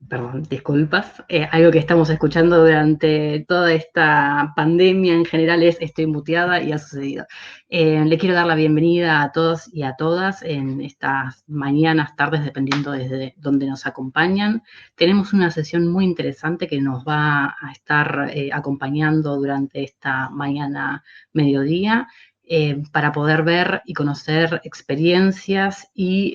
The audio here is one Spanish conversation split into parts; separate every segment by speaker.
Speaker 1: perdón, disculpas, algo que estamos escuchando durante toda esta pandemia en general es estoy muteada y ha sucedido. Le quiero dar la bienvenida a todos y a todas en estas mañanas, tardes, dependiendo desde donde nos acompañan. Tenemos una sesión muy interesante que nos va a estar acompañando durante esta mañana mediodía. Para poder ver y conocer experiencias y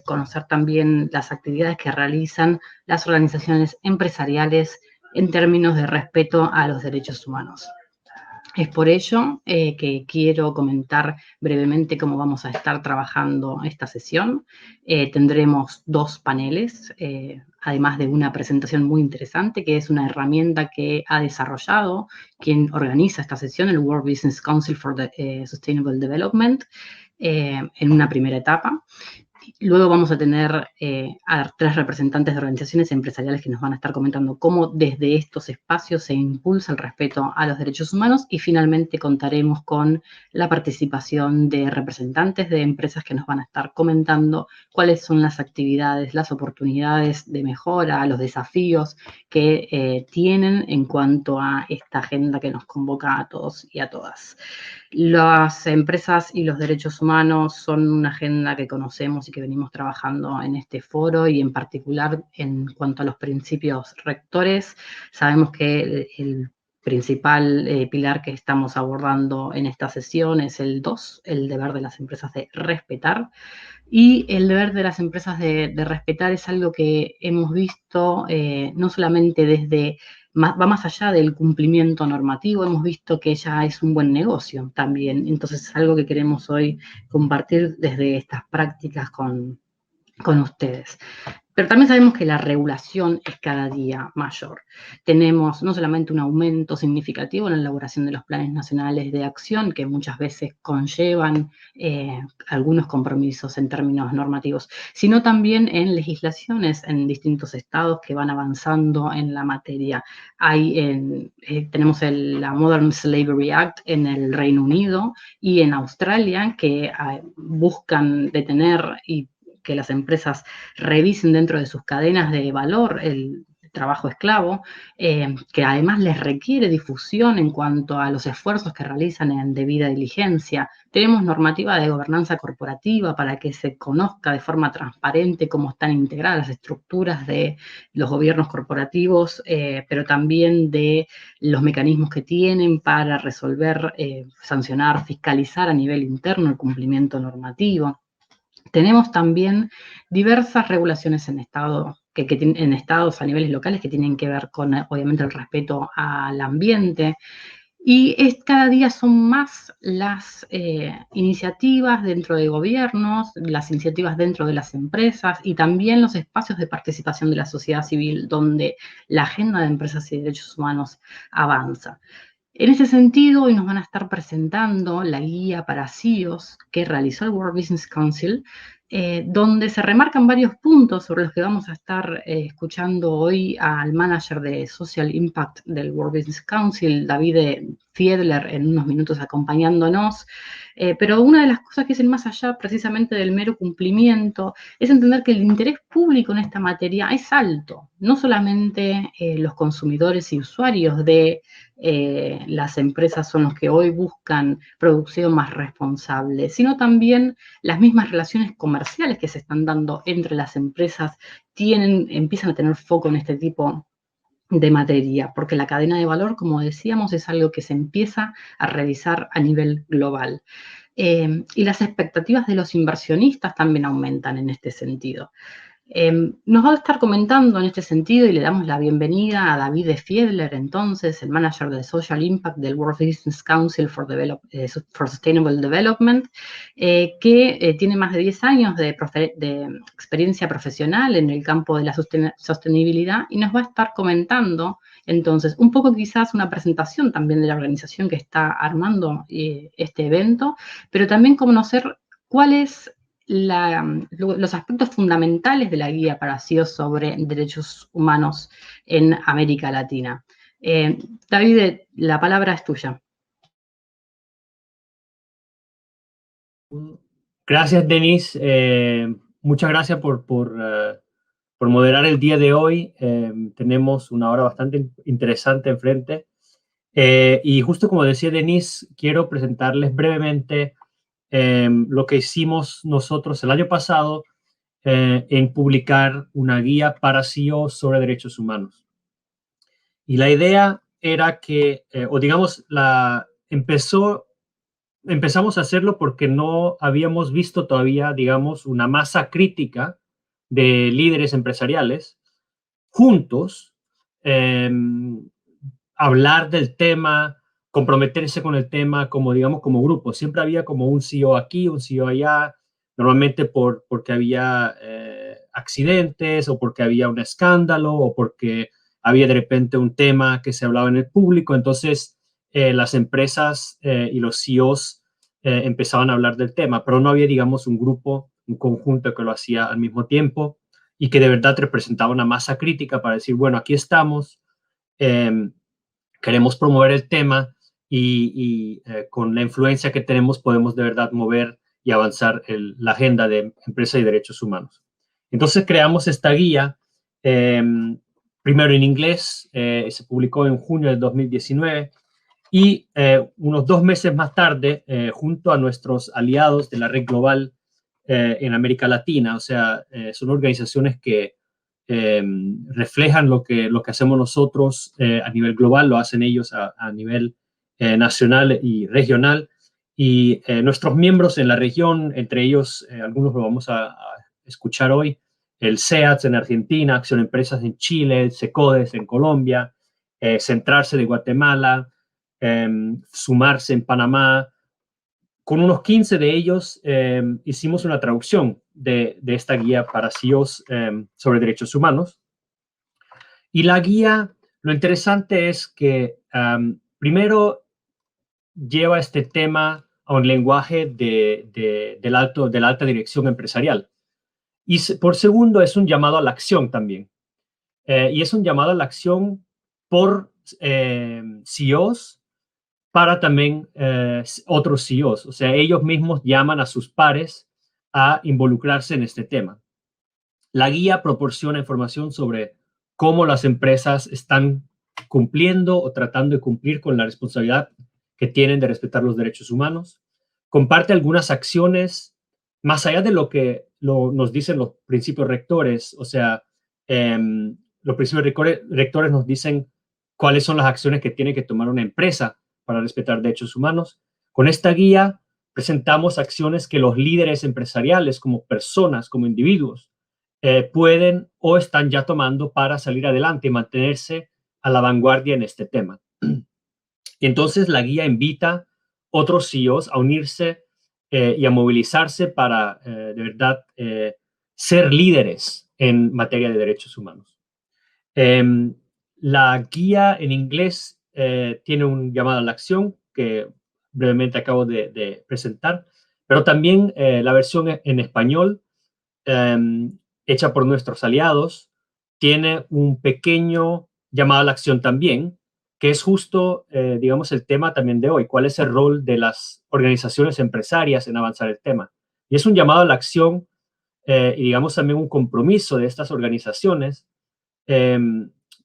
Speaker 1: conocer también las actividades que realizan las organizaciones empresariales en términos de respeto a los derechos humanos. Es por ello que quiero comentar brevemente cómo vamos a estar trabajando esta sesión. Tendremos dos paneles, además de una presentación muy interesante, que es una herramienta que ha desarrollado quien organiza esta sesión, el World Business Council for the Sustainable Development, en una primera etapa. Luego vamos a tener a tres representantes de organizaciones empresariales que nos van a estar comentando cómo desde estos espacios se impulsa el respeto a los derechos humanos y finalmente contaremos con la participación de representantes de empresas que nos van a estar comentando cuáles son las actividades, las oportunidades de mejora, los desafíos que tienen en cuanto a esta agenda que nos convoca a todos y a todas. Las empresas y los derechos humanos son una agenda que conocemos y que venimos trabajando en este foro y en particular en cuanto a los principios rectores. Sabemos que el principal pilar que estamos abordando en esta sesión es el 2, el deber de las empresas de respetar. Y el deber de las empresas de respetar es algo que hemos visto no solamente va más allá del cumplimiento normativo, hemos visto que ya es un buen negocio también. Entonces es algo que queremos hoy compartir desde estas prácticas con ustedes. Pero también sabemos que la regulación es cada día mayor. Tenemos no solamente un aumento significativo en la elaboración de los planes nacionales de acción, que muchas veces conllevan algunos compromisos en términos normativos, sino también en legislaciones en distintos estados que van avanzando en la materia. Tenemos la Modern Slavery Act en el Reino Unido y en Australia, que buscan detener y que las empresas revisen dentro de sus cadenas de valor el trabajo esclavo, que además les requiere difusión en cuanto a los esfuerzos que realizan en debida diligencia. Tenemos normativa de gobernanza corporativa para que se conozca de forma transparente cómo están integradas las estructuras de los gobiernos corporativos, pero también de los mecanismos que tienen para resolver, sancionar, fiscalizar a nivel interno el cumplimiento normativo. Tenemos también diversas regulaciones en en estados a niveles locales que tienen que ver con, obviamente, el respeto al ambiente. Y cada día son más las iniciativas dentro de gobiernos, las iniciativas dentro de las empresas y también los espacios de participación de la sociedad civil donde la agenda de empresas y derechos humanos avanza. En ese sentido, hoy nos van a estar presentando la guía para CEOs que realizó el World Business Council, donde se remarcan varios puntos sobre los que vamos a estar escuchando hoy al manager de Social Impact del World Business Council, David Fiedler, en unos minutos acompañándonos. Pero una de las cosas que es el más allá precisamente del mero cumplimiento es entender que el interés público en esta materia es alto. No solamente los consumidores y usuarios de las empresas son los que hoy buscan producción más responsable, sino también las mismas relaciones comerciales que se están dando entre las empresas empiezan a tener foco en este tipo de materia, porque la cadena de valor, como decíamos, es algo que se empieza a revisar a nivel global. Y las expectativas de los inversionistas también aumentan en este sentido. Nos va a estar comentando en este sentido y le damos la bienvenida a David Fiedler, entonces, el manager de Social Impact del World Business Council for Sustainable Development, que tiene más de 10 años de experiencia profesional en el campo de la sostenibilidad y nos va a estar comentando, entonces, un poco quizás una presentación también de la organización que está armando este evento, pero también conocer cuál es los aspectos fundamentales de la guía para CEOs sobre derechos humanos en América Latina. David, la palabra es tuya.
Speaker 2: Gracias, Denis. Muchas gracias por moderar el día de hoy. Tenemos una hora bastante interesante enfrente. Y justo como decía Denise, quiero presentarles brevemente lo que hicimos nosotros el año pasado en publicar una guía para CEOs sobre derechos humanos. Y la idea era que, o digamos, empezamos a hacerlo porque no habíamos visto todavía, digamos, una masa crítica de líderes empresariales juntos, eh, hablar del tema, comprometerse con el tema como, digamos, como grupo. Siempre había como un CEO aquí, un CEO allá, normalmente porque había accidentes o porque había un escándalo o porque había de repente un tema que se hablaba en el público. Entonces, las empresas y los CEOs empezaban a hablar del tema, pero no había, digamos, un grupo, un conjunto que lo hacía al mismo tiempo y que de verdad representaba una masa crítica para decir, bueno, aquí estamos, eh, queremos promover el tema y con la influencia que tenemos podemos de verdad mover y avanzar la agenda de empresa y derechos humanos. Entonces creamos esta guía, eh, primero en inglés, se publicó en junio de 2019 y unos 2 meses más tarde, junto a nuestros aliados de la Red Global en América Latina, o sea, son organizaciones que eh, reflejan lo que hacemos nosotros a nivel global, lo hacen ellos a nivel nacional y regional. Y nuestros miembros en la región, entre ellos, algunos lo vamos a escuchar hoy, el SEATS en Argentina, Acción Empresas en Chile, el SECODES en Colombia, Centrarse de Guatemala, Sumarse en Panamá. Con unos 15 de ellos hicimos una traducción de esta guía para CEOs sobre derechos humanos. Y la guía, lo interesante es que primero lleva este tema a un lenguaje de la alta dirección empresarial. Y por segundo, es un llamado a la acción también. Y es un llamado a la acción por CEOs para también otros CEOs. O sea, ellos mismos llaman a sus pares a involucrarse en este tema. La guía proporciona información sobre cómo las empresas están cumpliendo o tratando de cumplir con la responsabilidad que tienen de respetar los derechos humanos. Comparte algunas acciones más allá de lo que nos dicen los principios rectores. O sea, los principios rectores nos dicen cuáles son las acciones que tiene que tomar una empresa para respetar derechos humanos. Con esta guía presentamos acciones que los líderes empresariales, como personas, como individuos, pueden o están ya tomando para salir adelante y mantenerse a la vanguardia en este tema. Y entonces la guía invita otros CEOs a unirse y a movilizarse para de verdad ser líderes en materia de derechos humanos. La guía en inglés tiene un llamado a la acción que brevemente acabo de presentar, pero también la versión en español hecha por nuestros aliados, tiene un pequeño llamado a la acción también, que es justo, digamos, el tema también de hoy. ¿Cuál es el rol de las organizaciones empresarias en avanzar el tema? Y es un llamado a la acción y, digamos, también un compromiso de estas organizaciones eh,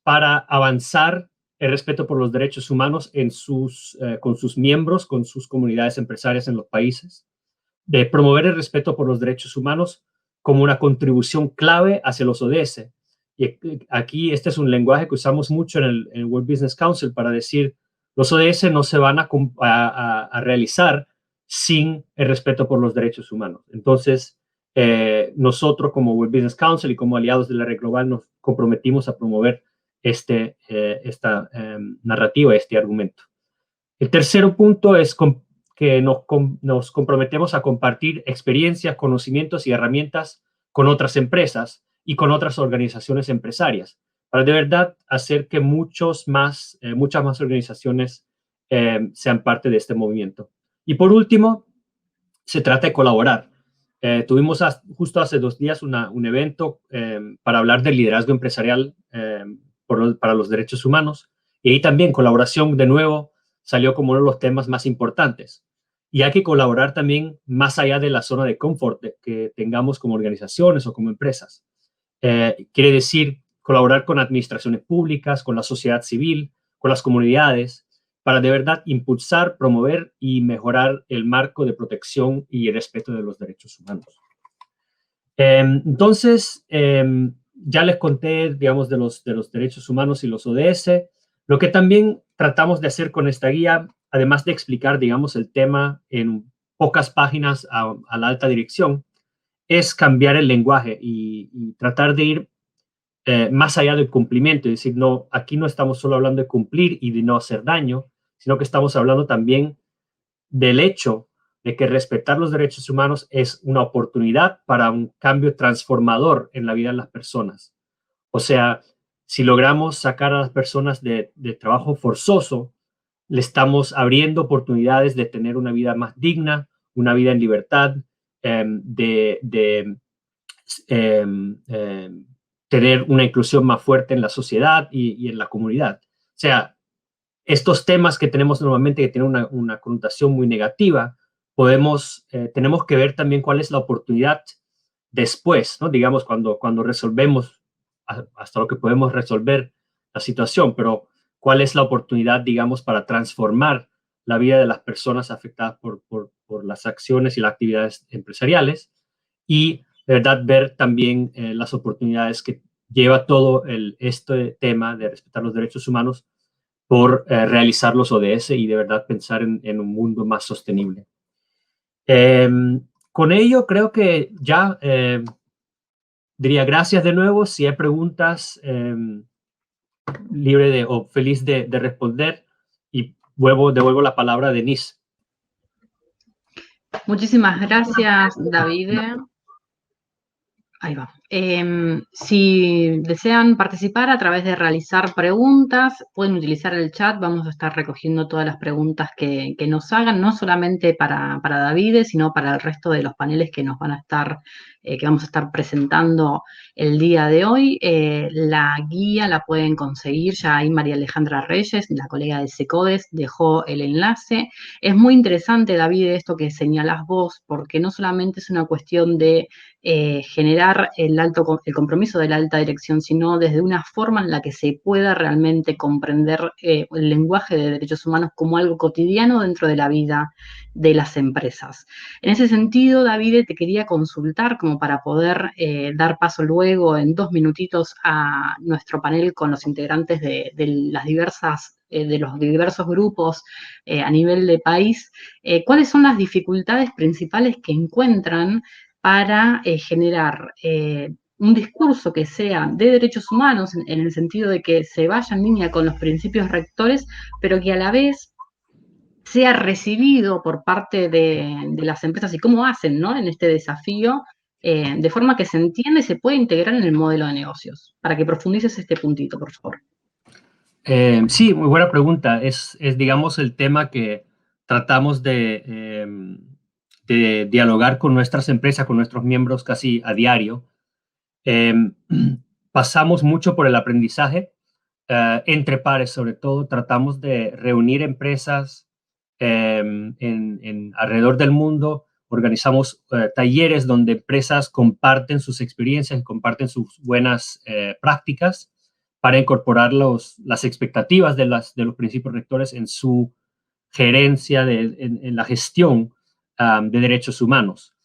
Speaker 2: para avanzar el respeto por los derechos humanos con sus miembros, con sus comunidades empresarias en los países, de promover el respeto por los derechos humanos como una contribución clave hacia los ODS. Y aquí este es un lenguaje que usamos mucho en el World Business Council para decir los ODS no se van a realizar sin el respeto por los derechos humanos. Entonces, nosotros como World Business Council y como aliados de la Red Global nos comprometimos a promover esta narrativa, este argumento. El tercer punto es que nos comprometemos a compartir experiencias, conocimientos y herramientas con otras empresas y con otras organizaciones empresarias, para de verdad hacer que muchas más organizaciones sean parte de este movimiento. Y por último, se trata de colaborar. Tuvimos justo hace 2 días un evento para hablar del liderazgo empresarial para los derechos humanos, y ahí también colaboración de nuevo salió como uno de los temas más importantes. Y hay que colaborar también más allá de la zona de confort que tengamos como organizaciones o como empresas. Quiere decir colaborar con administraciones públicas, con la sociedad civil, con las comunidades, para de verdad impulsar, promover y mejorar el marco de protección y el respeto de los derechos humanos. Entonces, ya les conté, digamos, de los derechos humanos y los ODS. Lo que también tratamos de hacer con esta guía, además de explicar, digamos, el tema en pocas páginas a la alta dirección, es cambiar el lenguaje y tratar de ir más allá del cumplimiento. Es decir, no, aquí no estamos solo hablando de cumplir y de no hacer daño, sino que estamos hablando también del hecho de que respetar los derechos humanos es una oportunidad para un cambio transformador en la vida de las personas. O sea, si logramos sacar a las personas de trabajo forzoso, le estamos abriendo oportunidades de tener una vida más digna, una vida en libertad, de tener una inclusión más fuerte en la sociedad y en la comunidad. O sea, estos temas que tenemos normalmente que tienen una connotación muy negativa, tenemos que ver también cuál es la oportunidad después, ¿no? Digamos, cuando resolvemos hasta lo que podemos resolver la situación, pero cuál es la oportunidad, digamos, para transformar la vida de las personas afectadas por las acciones y las actividades empresariales y, de verdad, ver también las oportunidades que lleva todo este tema de respetar los derechos humanos por realizar los ODS y de verdad pensar en un mundo más sostenible. Con ello creo que ya diría gracias de nuevo. Si hay preguntas, libre o feliz de responder y devuelvo la palabra a Denise.
Speaker 1: Muchísimas gracias, David. Ahí va. Si desean participar a través de realizar preguntas, pueden utilizar el chat. Vamos a estar recogiendo todas las preguntas que nos hagan, no solamente para David, sino para el resto de los paneles que nos van a estar, que vamos a estar presentando el día de hoy. La guía la pueden conseguir, ya ahí María Alejandra Reyes, la colega de SECODES, dejó el enlace. Es muy interesante, David, esto que señalás vos, porque no solamente es una cuestión de generar el compromiso de la alta dirección, sino desde una forma en la que se pueda realmente comprender el lenguaje de derechos humanos como algo cotidiano dentro de la vida de las empresas. En ese sentido, David, te quería consultar como para poder dar paso luego en 2 minutitos a nuestro panel con los integrantes de las diversas de los diversos grupos a nivel de país, ¿cuáles son las dificultades principales que encuentran para generar un discurso que sea de derechos humanos, en el sentido de que se vaya en línea con los principios rectores, pero que a la vez sea recibido por parte de las empresas y cómo hacen, ¿no?, en este desafío, de forma que se entienda y se pueda integrar en el modelo de negocios? Para que profundices este puntito, por favor.
Speaker 2: Sí, muy buena pregunta. Es, digamos, el tema que tratamos de dialogar con nuestras empresas, con nuestros miembros casi a diario. Pasamos mucho por el aprendizaje, entre pares sobre todo. Tratamos de reunir empresas alrededor del mundo. Organizamos talleres donde empresas comparten sus experiencias, comparten sus buenas prácticas para incorporar las expectativas de los principios rectores en su gerencia, en la gestión de derechos humanos.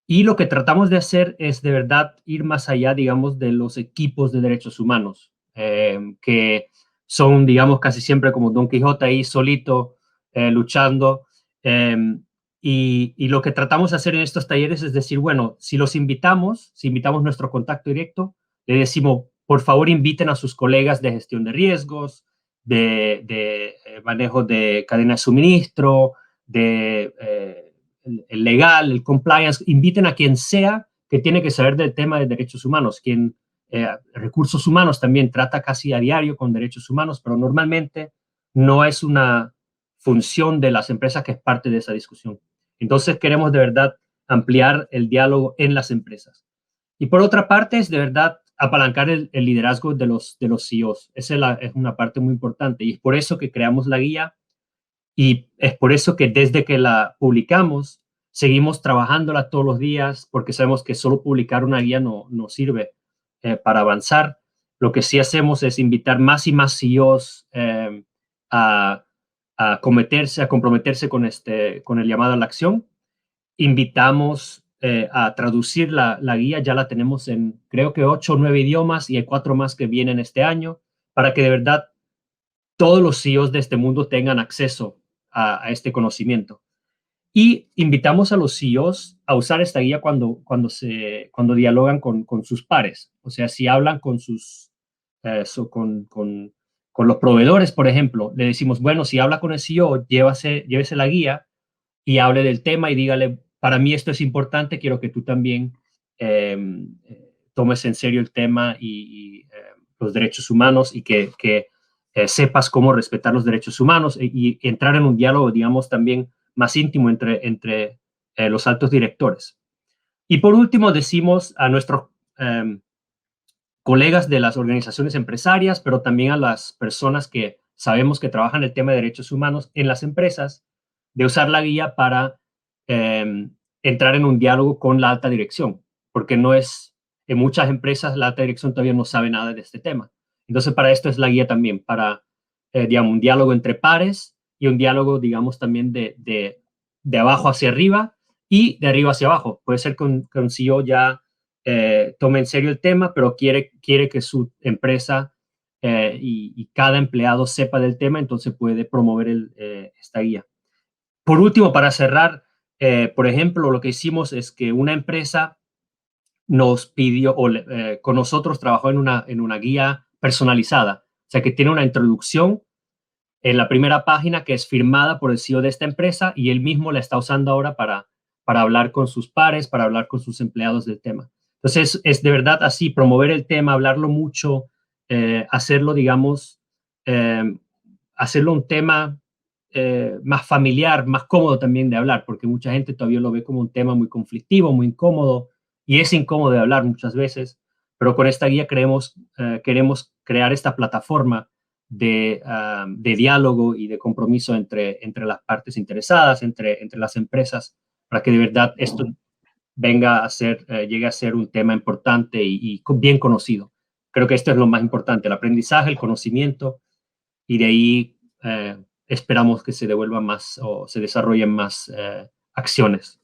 Speaker 2: Y lo que tratamos de hacer es de verdad ir más allá, digamos, de los equipos de derechos humanos, que son, digamos, casi siempre como Don Quijote ahí solito, luchando. Y lo que tratamos de hacer en estos talleres es decir, bueno, si invitamos nuestro contacto directo, le decimos, por favor, inviten a sus colegas de gestión de riesgos, de manejo de cadena de suministro, el legal, el compliance, inviten a quien sea que tiene que saber del tema de derechos humanos, quien recursos humanos también trata casi a diario con derechos humanos, pero normalmente no es una función de las empresas que es parte de esa discusión. Entonces queremos de verdad ampliar el diálogo en las empresas. Y por otra parte es de verdad apalancar el liderazgo de los CEOs. Esa es una parte muy importante y es por eso que creamos la guía y es por eso que desde que la publicamos seguimos trabajándola todos los días porque sabemos que solo publicar una guía no sirve. para avanzar. Lo que sí hacemos es invitar más y más CEOs a comprometerse con el llamado a la acción. Invitamos a traducir la guía, ya la tenemos en creo que 8 o 9 idiomas y hay 4 más que vienen este año, para que de verdad todos los CEOs de este mundo tengan acceso a este conocimiento. Y invitamos a los CEOs a usar esta guía cuando dialogan con sus pares. O sea, si hablan con los proveedores, por ejemplo, le decimos, bueno, si habla con el CEO, llévese la guía y hable del tema y dígale, para mí esto es importante, quiero que tú también tomes en serio el tema y los derechos humanos y que sepas cómo respetar los derechos humanos y entrar en un diálogo, digamos, también más íntimo entre los altos directores. Y por último, decimos a nuestros colegas de las organizaciones empresarias, pero también a las personas que sabemos que trabajan el tema de derechos humanos en las empresas, de usar la guía para entrar en un diálogo con la alta dirección, porque en muchas empresas la alta dirección todavía no sabe nada de este tema. Entonces, para esto es la guía también, para, digamos, un diálogo entre pares y un diálogo, digamos, también de abajo hacia arriba y de arriba hacia abajo. Puede ser que un CEO ya tome en serio el tema, pero quiere que su empresa y cada empleado sepa del tema, entonces puede promover esta guía. Por último, para cerrar, por ejemplo, lo que hicimos es que una empresa nos pidió, con nosotros trabajó en una guía personalizada, o sea, que tiene una introducción en la primera página que es firmada por el CEO de esta empresa y él mismo la está usando ahora para hablar con sus pares, para hablar con sus empleados del tema. Entonces, es de verdad así, promover el tema, hablarlo mucho, hacerlo, digamos, eh, hacerlo un tema más familiar, más cómodo también de hablar, porque mucha gente todavía lo ve como un tema muy conflictivo, muy incómodo, y es incómodo de hablar muchas veces, pero con esta guía queremos crear esta plataforma de diálogo y de compromiso entre las partes interesadas, entre las empresas, para que de verdad esto llegue a ser un tema importante y bien conocido. Creo que esto es lo más importante, el aprendizaje, el conocimiento, y de ahí esperamos que se devuelvan más o se desarrollen más acciones.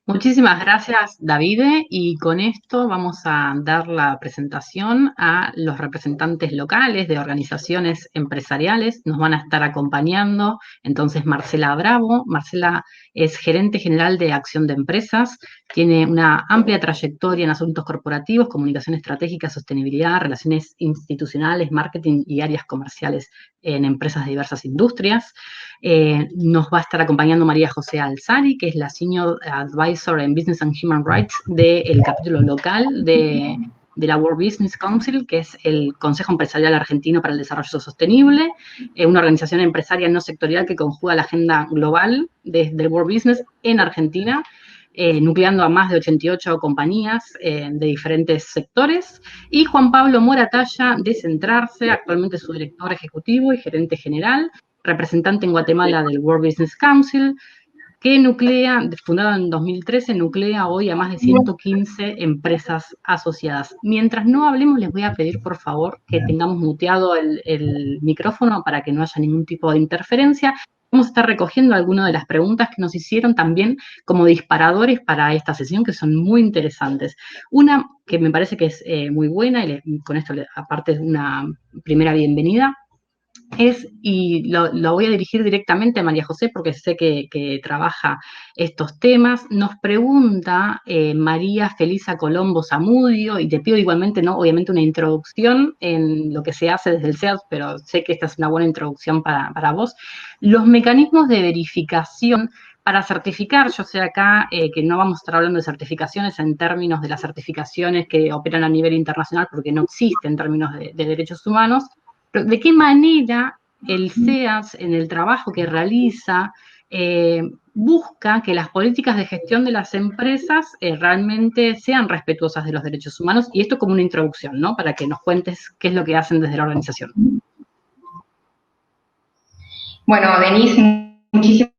Speaker 1: Muchísimas gracias, Davide, y con esto vamos a dar la presentación a los representantes locales de organizaciones empresariales. Nos van a estar acompañando entonces Marcela Bravo. Marcela es gerente general de Acción de Empresas, tiene una amplia trayectoria en asuntos corporativos, comunicación estratégica, sostenibilidad, relaciones institucionales, marketing y áreas comerciales en empresas de diversas industrias. Nos va a estar acompañando María José Alzari, que es la Senior Advisor en Business and Human Rights del capítulo local de la World Business Council, que es el Consejo Empresarial Argentino para el Desarrollo Sostenible, una organización empresaria no sectorial que conjuga la agenda global del World Business en Argentina, nucleando a más de 88 compañías de diferentes sectores, y Juan Pablo Moratalla, de Centrarse, actualmente su director ejecutivo y gerente general, representante en Guatemala del World Business Council, que fundada en 2013, nuclea hoy a más de 115 empresas asociadas. Mientras no hablemos, les voy a pedir, por favor, que tengamos muteado el micrófono para que no haya ningún tipo de interferencia. Vamos a estar recogiendo algunas de las preguntas que nos hicieron también como disparadores para esta sesión, que son muy interesantes. Una que me parece que es muy buena, y con esto aparte es una primera bienvenida, y lo voy a dirigir directamente a María José porque sé que trabaja estos temas. Nos pregunta María Felisa Colombo Zamudio, y te pido igualmente, ¿no? Obviamente una introducción en lo que se hace desde el SEAD, pero sé que esta es una buena introducción para vos. Los mecanismos de verificación para certificar, yo sé acá que no vamos a estar hablando de certificaciones en términos de las certificaciones que operan a nivel internacional porque no existen en términos de derechos humanos, pero ¿de qué manera el SEAS, en el trabajo que realiza, busca que las políticas de gestión de las empresas realmente sean respetuosas de los derechos humanos? Y esto como una introducción, ¿no? Para que nos cuentes qué es lo que hacen desde la organización.
Speaker 3: Bueno, Denise, muchísimas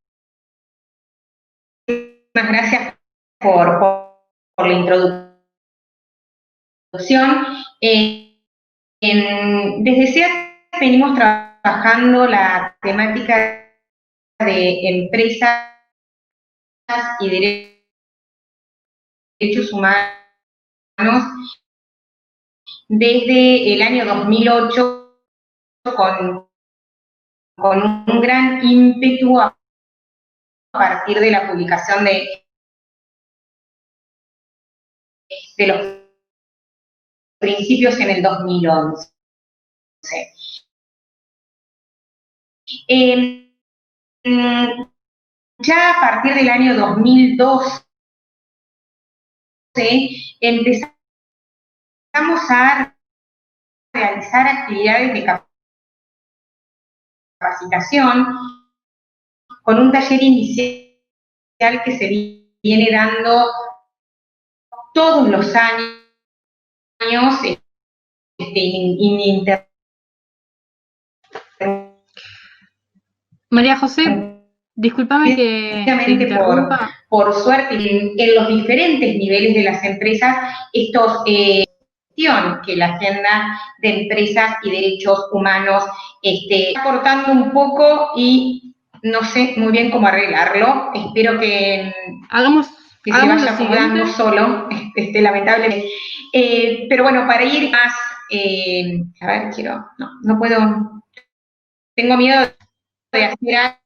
Speaker 3: gracias por la introducción. Desde SEAT venimos trabajando la temática de empresas y derechos humanos desde el año 2008 con un gran ímpetu a partir de la publicación de los principios en el 2011. Ya a partir del año 2012 empezamos a realizar actividades de capacitación con un taller inicial que se viene dando todos los años
Speaker 1: María José, discúlpame que te interrumpa.
Speaker 3: Por suerte, en los diferentes niveles de las empresas, que la agenda de empresas y derechos humanos está aportando un poco y no sé muy bien cómo arreglarlo. Espero que se vaya acomodando solo, lamentablemente. Pero bueno, para ir más, a ver, no puedo, tengo miedo de hacer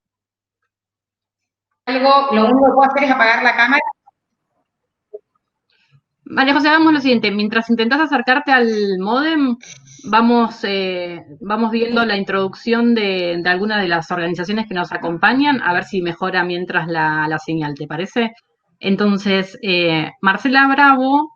Speaker 3: algo, lo único que puedo hacer es apagar la cámara.
Speaker 1: María José, hagamos lo siguiente, mientras intentás acercarte al módem, vamos viendo la introducción de alguna de las organizaciones que nos acompañan, a ver si mejora mientras la señal, ¿te parece? Entonces, Marcela Bravo,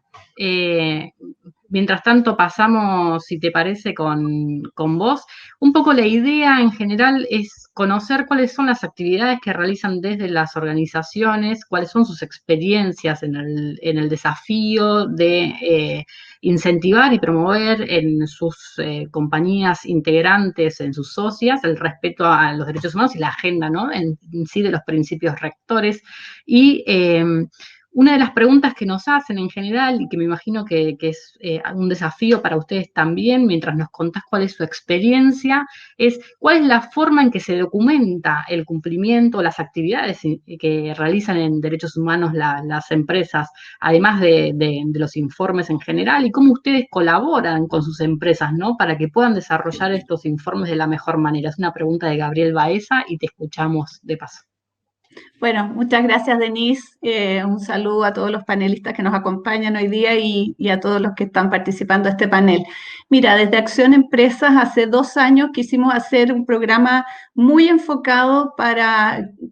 Speaker 1: mientras tanto pasamos, si te parece, con vos. Un poco la idea en general es conocer cuáles son las actividades que realizan desde las organizaciones, cuáles son sus experiencias en el desafío de incentivar y promover en sus compañías integrantes, en sus socias, el respeto a los derechos humanos y la agenda, ¿no? En sí de los principios rectores. Y una de las preguntas que nos hacen en general, y que me imagino que es un desafío para ustedes también, mientras nos contás cuál es su experiencia, es cuál es la forma en que se documenta el cumplimiento, las actividades que realizan en derechos humanos las empresas, además de los informes en general, y cómo ustedes colaboran con sus empresas, ¿no? Para que puedan desarrollar estos informes de la mejor manera. Es una pregunta de Gabriel Baeza y te escuchamos de paso.
Speaker 4: Bueno, muchas gracias, Denise. Un saludo a todos los panelistas que nos acompañan hoy día y a todos los que están participando de este panel. Mira, desde Acción Empresas, hace 2 años quisimos hacer un programa muy enfocado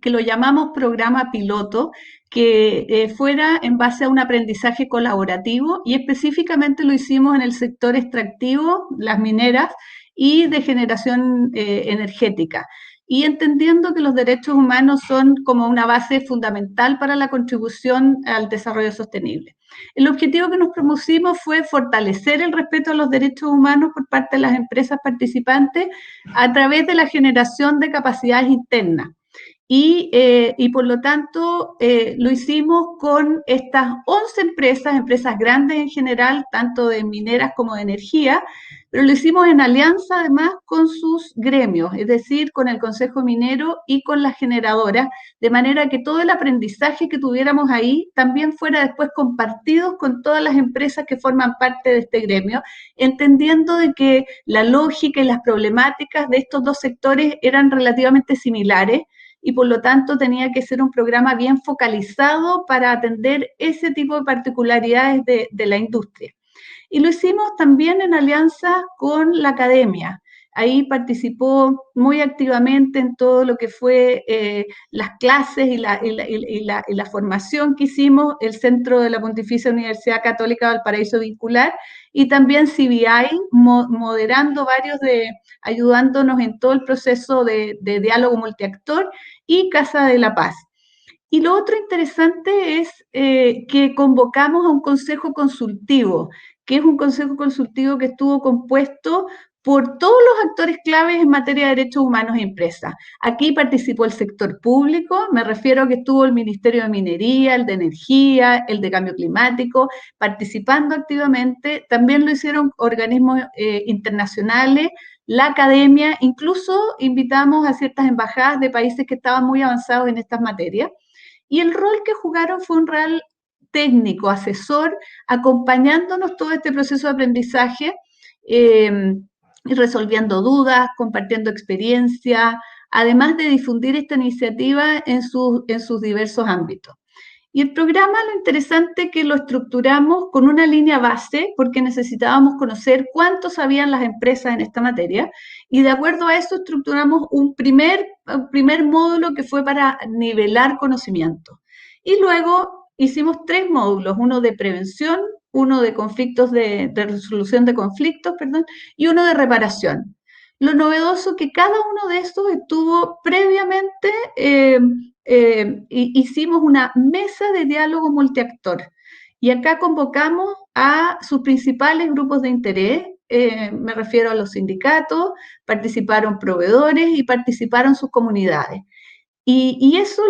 Speaker 4: que lo llamamos programa piloto, que fuera en base a un aprendizaje colaborativo y específicamente lo hicimos en el sector extractivo, las mineras y de generación energética. Y entendiendo que los derechos humanos son como una base fundamental para la contribución al desarrollo sostenible. El objetivo que nos propusimos fue fortalecer el respeto a los derechos humanos por parte de las empresas participantes a través de la generación de capacidades internas. Y por lo tanto lo hicimos con estas 11 empresas grandes en general, tanto de mineras como de energía, pero lo hicimos en alianza además con sus gremios, es decir, con el Consejo Minero y con las generadoras, de manera que todo el aprendizaje que tuviéramos ahí también fuera después compartido con todas las empresas que forman parte de este gremio, entendiendo de que la lógica y las problemáticas de estos dos sectores eran relativamente similares, y por lo tanto tenía que ser un programa bien focalizado para atender ese tipo de particularidades de la industria. Y lo hicimos también en alianza con la academia. Ahí participó muy activamente en todo lo que fue las clases y la formación que hicimos el Centro de la Pontificia Universidad Católica Valparaíso Vincular y también CBI, moderando ayudándonos en todo el proceso de diálogo multiactor y Casa de la Paz. Y lo otro interesante es que convocamos a un consejo consultivo, que es un consejo consultivo que estuvo compuesto por todos los actores claves en materia de derechos humanos e empresas. Aquí participó el sector público, me refiero a que estuvo el Ministerio de Minería, el de Energía, el de Cambio Climático, participando activamente. También lo hicieron organismos internacionales, la academia, incluso invitamos a ciertas embajadas de países que estaban muy avanzados en estas materias. Y el rol que jugaron fue un rol técnico, asesor, acompañándonos todo este proceso de aprendizaje, y resolviendo dudas, compartiendo experiencia, además de difundir esta iniciativa en sus diversos ámbitos. Y el programa, lo interesante es que lo estructuramos con una línea base, porque necesitábamos conocer cuánto sabían las empresas en esta materia, y de acuerdo a eso estructuramos un primer módulo que fue para nivelar conocimiento. Y luego hicimos 3 módulos, uno de prevención, uno de conflictos, de resolución de conflictos, perdón, y uno de reparación. Lo novedoso que cada uno de estos estuvo previamente, hicimos una mesa de diálogo multiactor. Y acá convocamos a sus principales grupos de interés, me refiero a los sindicatos, participaron proveedores y participaron sus comunidades. Y eso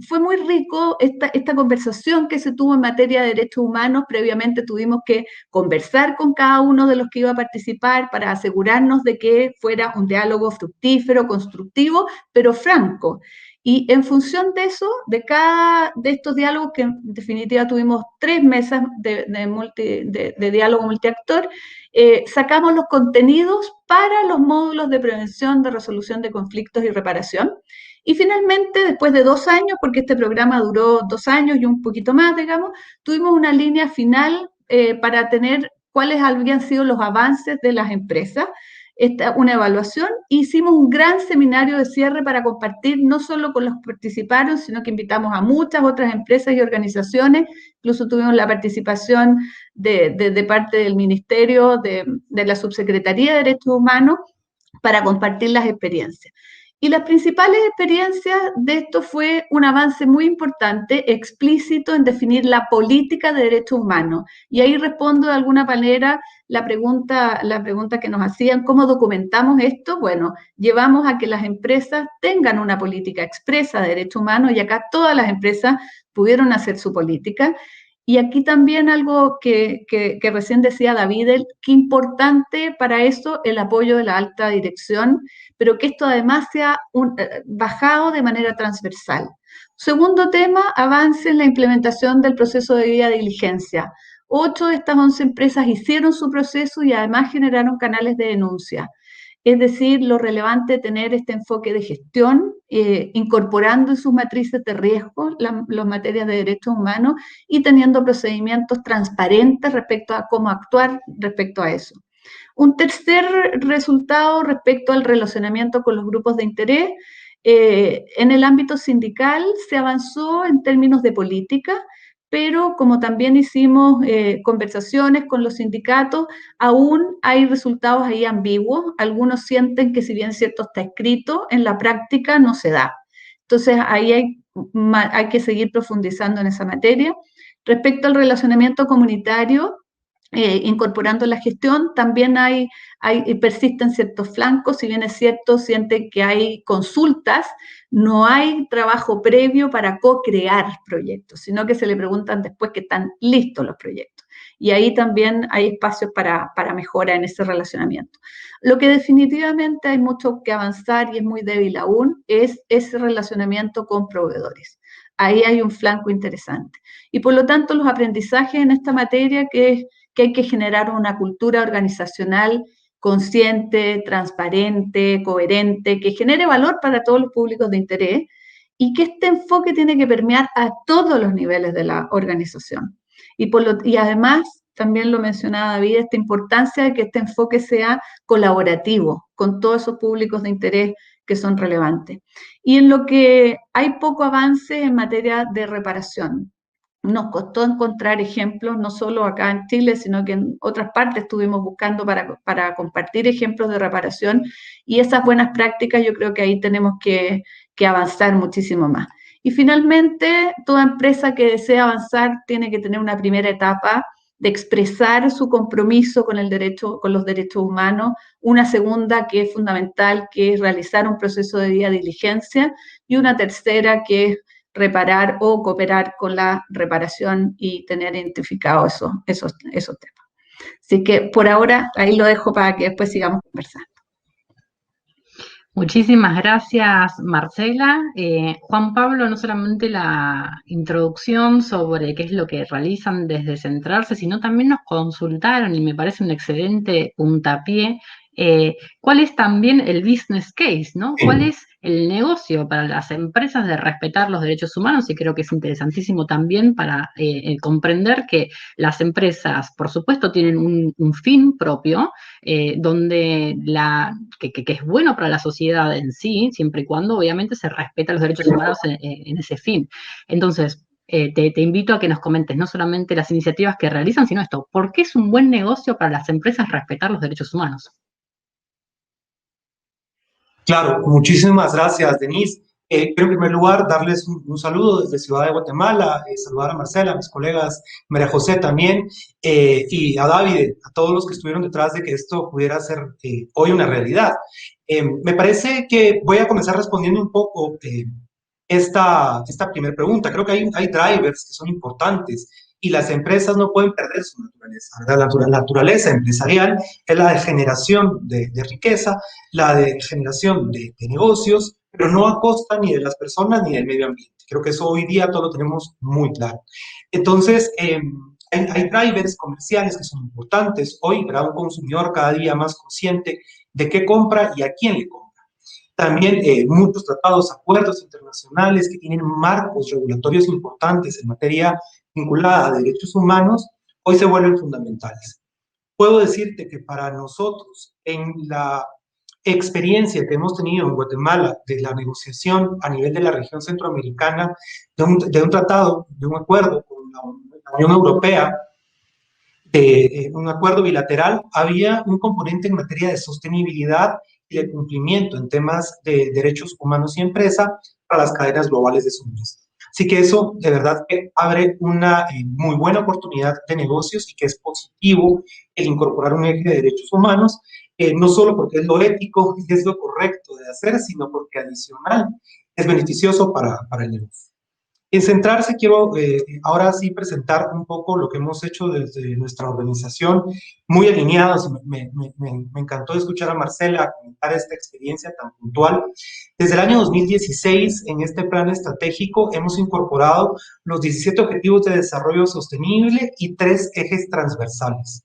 Speaker 4: fue muy rico, esta conversación que se tuvo en materia de derechos humanos. Previamente tuvimos que conversar con cada uno de los que iba a participar para asegurarnos de que fuera un diálogo fructífero, constructivo, pero franco. Y en función de eso, de estos diálogos, que en definitiva tuvimos 3 mesas de diálogo multiactor, sacamos los contenidos para los módulos de prevención, de resolución de conflictos y reparación. Y finalmente, después de 2 años, porque este programa duró 2 años y un poquito más, digamos, tuvimos una línea final para tener cuáles habían sido los avances de las empresas, una evaluación. Hicimos un gran seminario de cierre para compartir, no solo con los que participaron, sino que invitamos a muchas otras empresas y organizaciones. Incluso tuvimos la participación de parte del Ministerio, de la Subsecretaría de Derechos Humanos, para compartir las experiencias. Y las principales experiencias de esto fue un avance muy importante, explícito, en definir la política de derechos humanos. Y ahí respondo de alguna manera la pregunta que nos hacían: ¿cómo documentamos esto? Bueno, llevamos a que las empresas tengan una política expresa de derechos humanos, y acá todas las empresas pudieron hacer su política. Y aquí también algo que recién decía David, qué importante para eso el apoyo de la alta dirección, pero que esto además sea bajado de manera transversal. Segundo tema, avance en la implementación del proceso de debida diligencia. 8 de estas 11 empresas hicieron su proceso y además generaron canales de denuncia. Es decir, lo relevante de tener este enfoque de gestión, incorporando en sus matrices de riesgo las materias de derechos humanos y teniendo procedimientos transparentes respecto a cómo actuar respecto a eso. Un tercer resultado respecto al relacionamiento con los grupos de interés. En el ámbito sindical se avanzó en términos de política, pero como también hicimos conversaciones con los sindicatos, aún hay resultados ahí ambiguos. Algunos sienten que, si bien es cierto está escrito, en la práctica no se da. Entonces ahí hay que seguir profundizando en esa materia. Respecto al relacionamiento comunitario, incorporando la gestión, también persisten ciertos flancos. Si bien es cierto, sienten que hay consultas, no hay trabajo previo para co-crear proyectos, sino que se le preguntan después que están listos los proyectos. Y ahí también hay espacios para mejora en ese relacionamiento. Lo que definitivamente hay mucho que avanzar y es muy débil aún es ese relacionamiento con proveedores. Ahí hay un flanco interesante. Y por lo tanto, los aprendizajes en esta materia, que hay que generar una cultura organizacional consciente, transparente, coherente, que genere valor para todos los públicos de interés, y que este enfoque tiene que permear a todos los niveles de la organización. Y además, también lo mencionaba David, esta importancia de que este enfoque sea colaborativo con todos esos públicos de interés que son relevantes. Y en lo que hay poco avance en materia de reparación. Nos costó encontrar ejemplos, no solo acá en Chile, sino que en otras partes estuvimos buscando para compartir ejemplos de reparación, y esas buenas prácticas yo creo que ahí tenemos que avanzar muchísimo más. Y finalmente, toda empresa que desea avanzar tiene que tener una primera etapa de expresar su compromiso con los derechos humanos, una segunda que es fundamental, que es realizar un proceso de debida diligencia, y una tercera que es reparar o cooperar con la reparación y tener identificados esos temas. Así que por ahora ahí lo dejo para que después sigamos conversando.
Speaker 1: Muchísimas gracias, Marcela. Juan Pablo, no solamente la introducción sobre qué es lo que realizan desde Centrarse, sino también nos consultaron, y me parece un excelente puntapié, cuál es también el business case, ¿no? ¿Cuál es el negocio para las empresas de respetar los derechos humanos? Y creo que es interesantísimo también para comprender que las empresas, por supuesto, tienen un fin propio, donde que es bueno para la sociedad en sí, siempre y cuando obviamente se respetan los derechos humanos en ese fin. Entonces, te invito a que nos comentes no solamente las iniciativas que realizan, sino esto, ¿por qué es un buen negocio para las empresas respetar los derechos humanos?
Speaker 5: Claro, muchísimas gracias, Denise. Quiero en primer lugar darles un saludo desde Ciudad de Guatemala, saludar a Marcela, a mis colegas, María José también, y a David, a todos los que estuvieron detrás de que esto pudiera ser hoy una realidad. Me parece que voy a comenzar respondiendo un poco esta primera pregunta. Creo que hay drivers que son importantes y las empresas no pueden perder su naturaleza, ¿verdad? La naturaleza empresarial es la de generación de riqueza, la de generación de negocios, pero no a costa ni de las personas ni del medio ambiente. Creo que eso hoy día todo lo tenemos muy claro. Entonces, hay drivers comerciales que son importantes hoy para un consumidor cada día más consciente de qué compra y a quién le compra. También muchos tratados, acuerdos internacionales que tienen marcos regulatorios importantes en materia vinculada a derechos humanos, hoy se vuelven fundamentales. Puedo decirte que para nosotros, en la experiencia que hemos tenido en Guatemala de la negociación a nivel de la región centroamericana de un tratado, de un acuerdo con la Unión Europea, de un acuerdo bilateral, había un componente en materia de sostenibilidad y de cumplimiento en temas de derechos humanos y empresa para las cadenas globales de suministro. Así que eso de verdad que abre una muy buena oportunidad de negocios y que es positivo el incorporar un eje de derechos humanos, no solo porque es lo ético y es lo correcto de hacer, sino porque adicional es beneficioso para el negocio. En Centrarse quiero ahora sí presentar un poco lo que hemos hecho desde nuestra organización, muy alineados. Me encantó escuchar a Marcela comentar esta experiencia tan puntual. Desde el año 2016, en este plan estratégico, hemos incorporado los 17 Objetivos de Desarrollo Sostenible y 3 ejes transversales.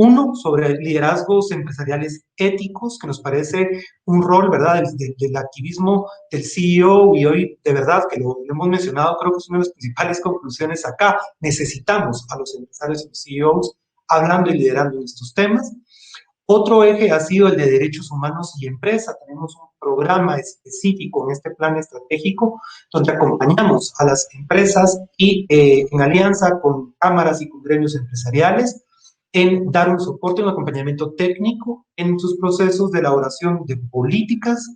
Speaker 5: Uno, sobre liderazgos empresariales éticos, que nos parece un rol, ¿verdad?, del activismo del CEO, y hoy, de verdad, que lo hemos mencionado, creo que es una de las principales conclusiones acá. Necesitamos a los empresarios y los CEOs hablando y liderando en estos temas. Otro eje ha sido el de derechos humanos y empresa. Tenemos un programa específico en este plan estratégico donde acompañamos a las empresas y en alianza con cámaras y con gremios empresariales en dar un soporte, un acompañamiento técnico en sus procesos de elaboración de políticas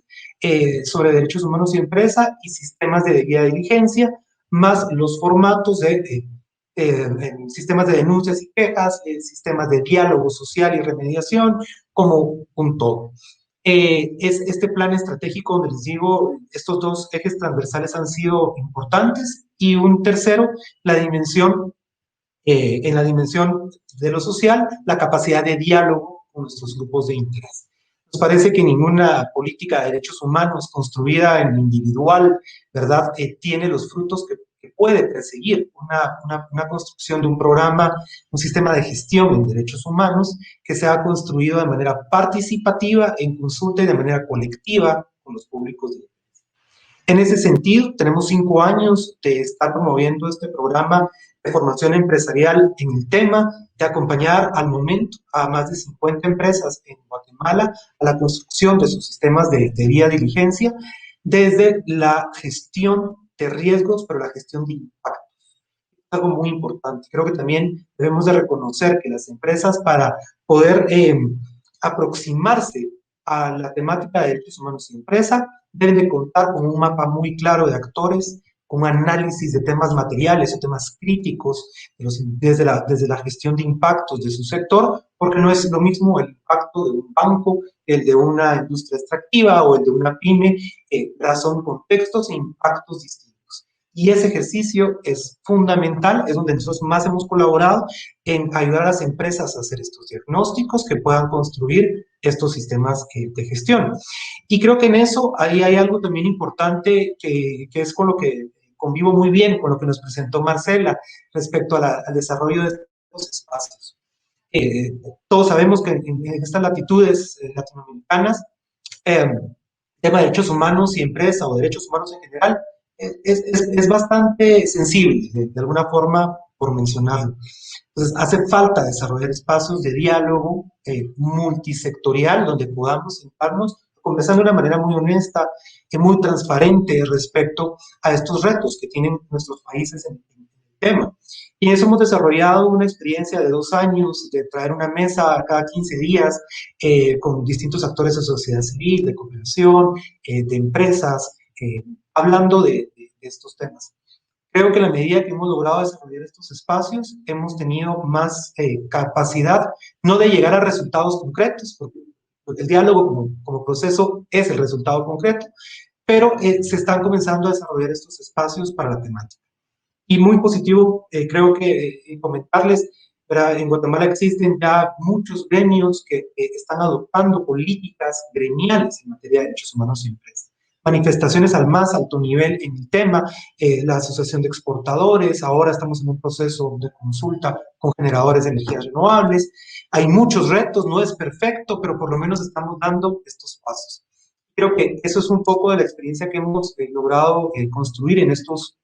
Speaker 5: sobre derechos humanos y empresa y sistemas de debida diligencia, más los formatos de sistemas de denuncias y quejas, sistemas de diálogo social y remediación, como un todo. Es este plan estratégico donde les digo, estos 2 ejes transversales han sido importantes, y un tercero, la dimensión en la dimensión de lo social, la capacidad de diálogo con nuestros grupos de interés. Nos parece que ninguna política de derechos humanos construida en lo individual, ¿verdad?, tiene los frutos que puede perseguir una construcción de un programa, un sistema de gestión en derechos humanos que sea construido de manera participativa, en consulta y de manera colectiva con los públicos de interés. En ese sentido, tenemos 5 años de estar promoviendo este programa de formación empresarial en el tema, de acompañar al momento a más de 50 empresas en Guatemala a la construcción de sus sistemas de vía diligencia, desde la gestión de riesgos, pero la gestión de impacto. Es algo muy importante. Creo que también debemos de reconocer que las empresas, para poder aproximarse a la temática de derechos humanos y empresa, deben de contar con un mapa muy claro de actores con análisis de temas materiales o temas críticos desde la gestión de impactos de su sector, porque no es lo mismo el impacto de un banco, el de una industria extractiva o el de una pyme, son contextos e impactos distintos. Y ese ejercicio es fundamental, es donde nosotros más hemos colaborado en ayudar a las empresas a hacer estos diagnósticos que puedan construir estos sistemas de gestión. Y creo que en eso ahí hay algo también importante que es con lo que convivo muy bien, con lo que nos presentó Marcela respecto al desarrollo de estos espacios. Todos sabemos que en estas latitudes latinoamericanas, tema de derechos humanos y empresa o derechos humanos en general, es bastante sensible, de alguna forma, por mencionarlo. Entonces, hace falta desarrollar espacios de diálogo multisectorial donde podamos sentarnos, conversar de una manera muy honesta, muy transparente respecto a estos retos que tienen nuestros países en el tema. Y en eso hemos desarrollado una experiencia de 2 años de traer una mesa cada 15 días con distintos actores de sociedad civil, de cooperación, de empresas, hablando de estos temas. Creo que en la medida que hemos logrado desarrollar estos espacios, hemos tenido más capacidad, no de llegar a resultados concretos, porque el diálogo como proceso es el resultado concreto, pero se están comenzando a desarrollar estos espacios para la temática. Y muy positivo, creo que comentarles, ¿verdad? En Guatemala existen ya muchos gremios que están adoptando políticas gremiales en materia de derechos humanos y empresas. Manifestaciones al más alto nivel en el tema, la Asociación de Exportadores, ahora estamos en un proceso de consulta con generadores de energías renovables. Hay muchos retos, no es perfecto, pero por lo menos estamos dando estos pasos. Creo que eso es un poco de la experiencia que hemos logrado construir en estos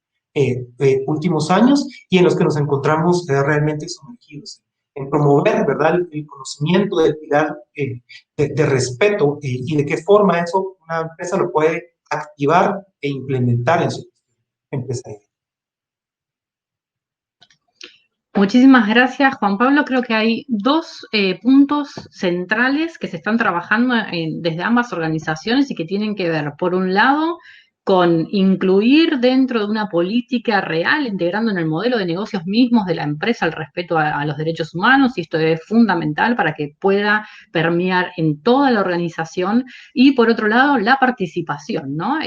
Speaker 5: últimos años y en los que nos encontramos realmente sumergidos en promover, ¿verdad?, el conocimiento del pilar de respeto y de qué forma eso una empresa lo puede activar e implementar en su empresa.
Speaker 1: Muchísimas gracias, Juan Pablo. Creo que hay dos puntos centrales que se están trabajando desde ambas organizaciones y que tienen que ver, por un lado, con incluir dentro de una política real, integrando en el modelo de negocios mismos de la empresa el respeto a los derechos humanos, y esto es fundamental para que pueda permear en toda la organización, y por otro lado, la participación, ¿no?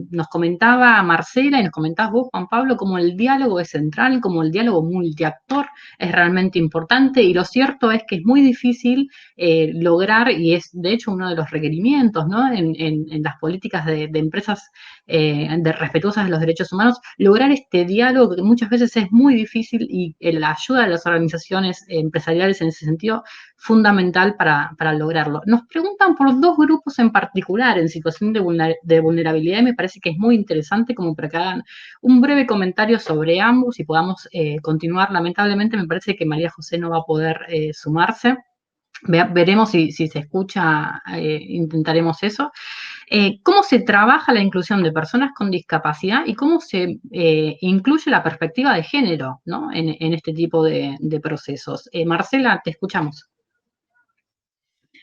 Speaker 1: Nos comentaba Marcela y nos comentabas vos, Juan Pablo, como el diálogo es central, como el diálogo multiactor es realmente importante, y lo cierto es que es muy difícil lograr, y es de hecho uno de los requerimientos, ¿no?, en las políticas de empresas respetuosas de los derechos humanos, lograr este diálogo que muchas veces es muy difícil, y la ayuda de las organizaciones empresariales en ese sentido fundamental para lograrlo. Nos preguntan por dos grupos en particular en situación de vulnerabilidad y me parece que es muy interesante como para que hagan un breve comentario sobre ambos y podamos continuar. Lamentablemente me parece que María José no va a poder sumarse. Veremos si se escucha, intentaremos eso. ¿Cómo se trabaja la inclusión de personas con discapacidad y cómo se incluye la perspectiva de género, ¿no?, en este tipo de procesos? Marcela, te escuchamos.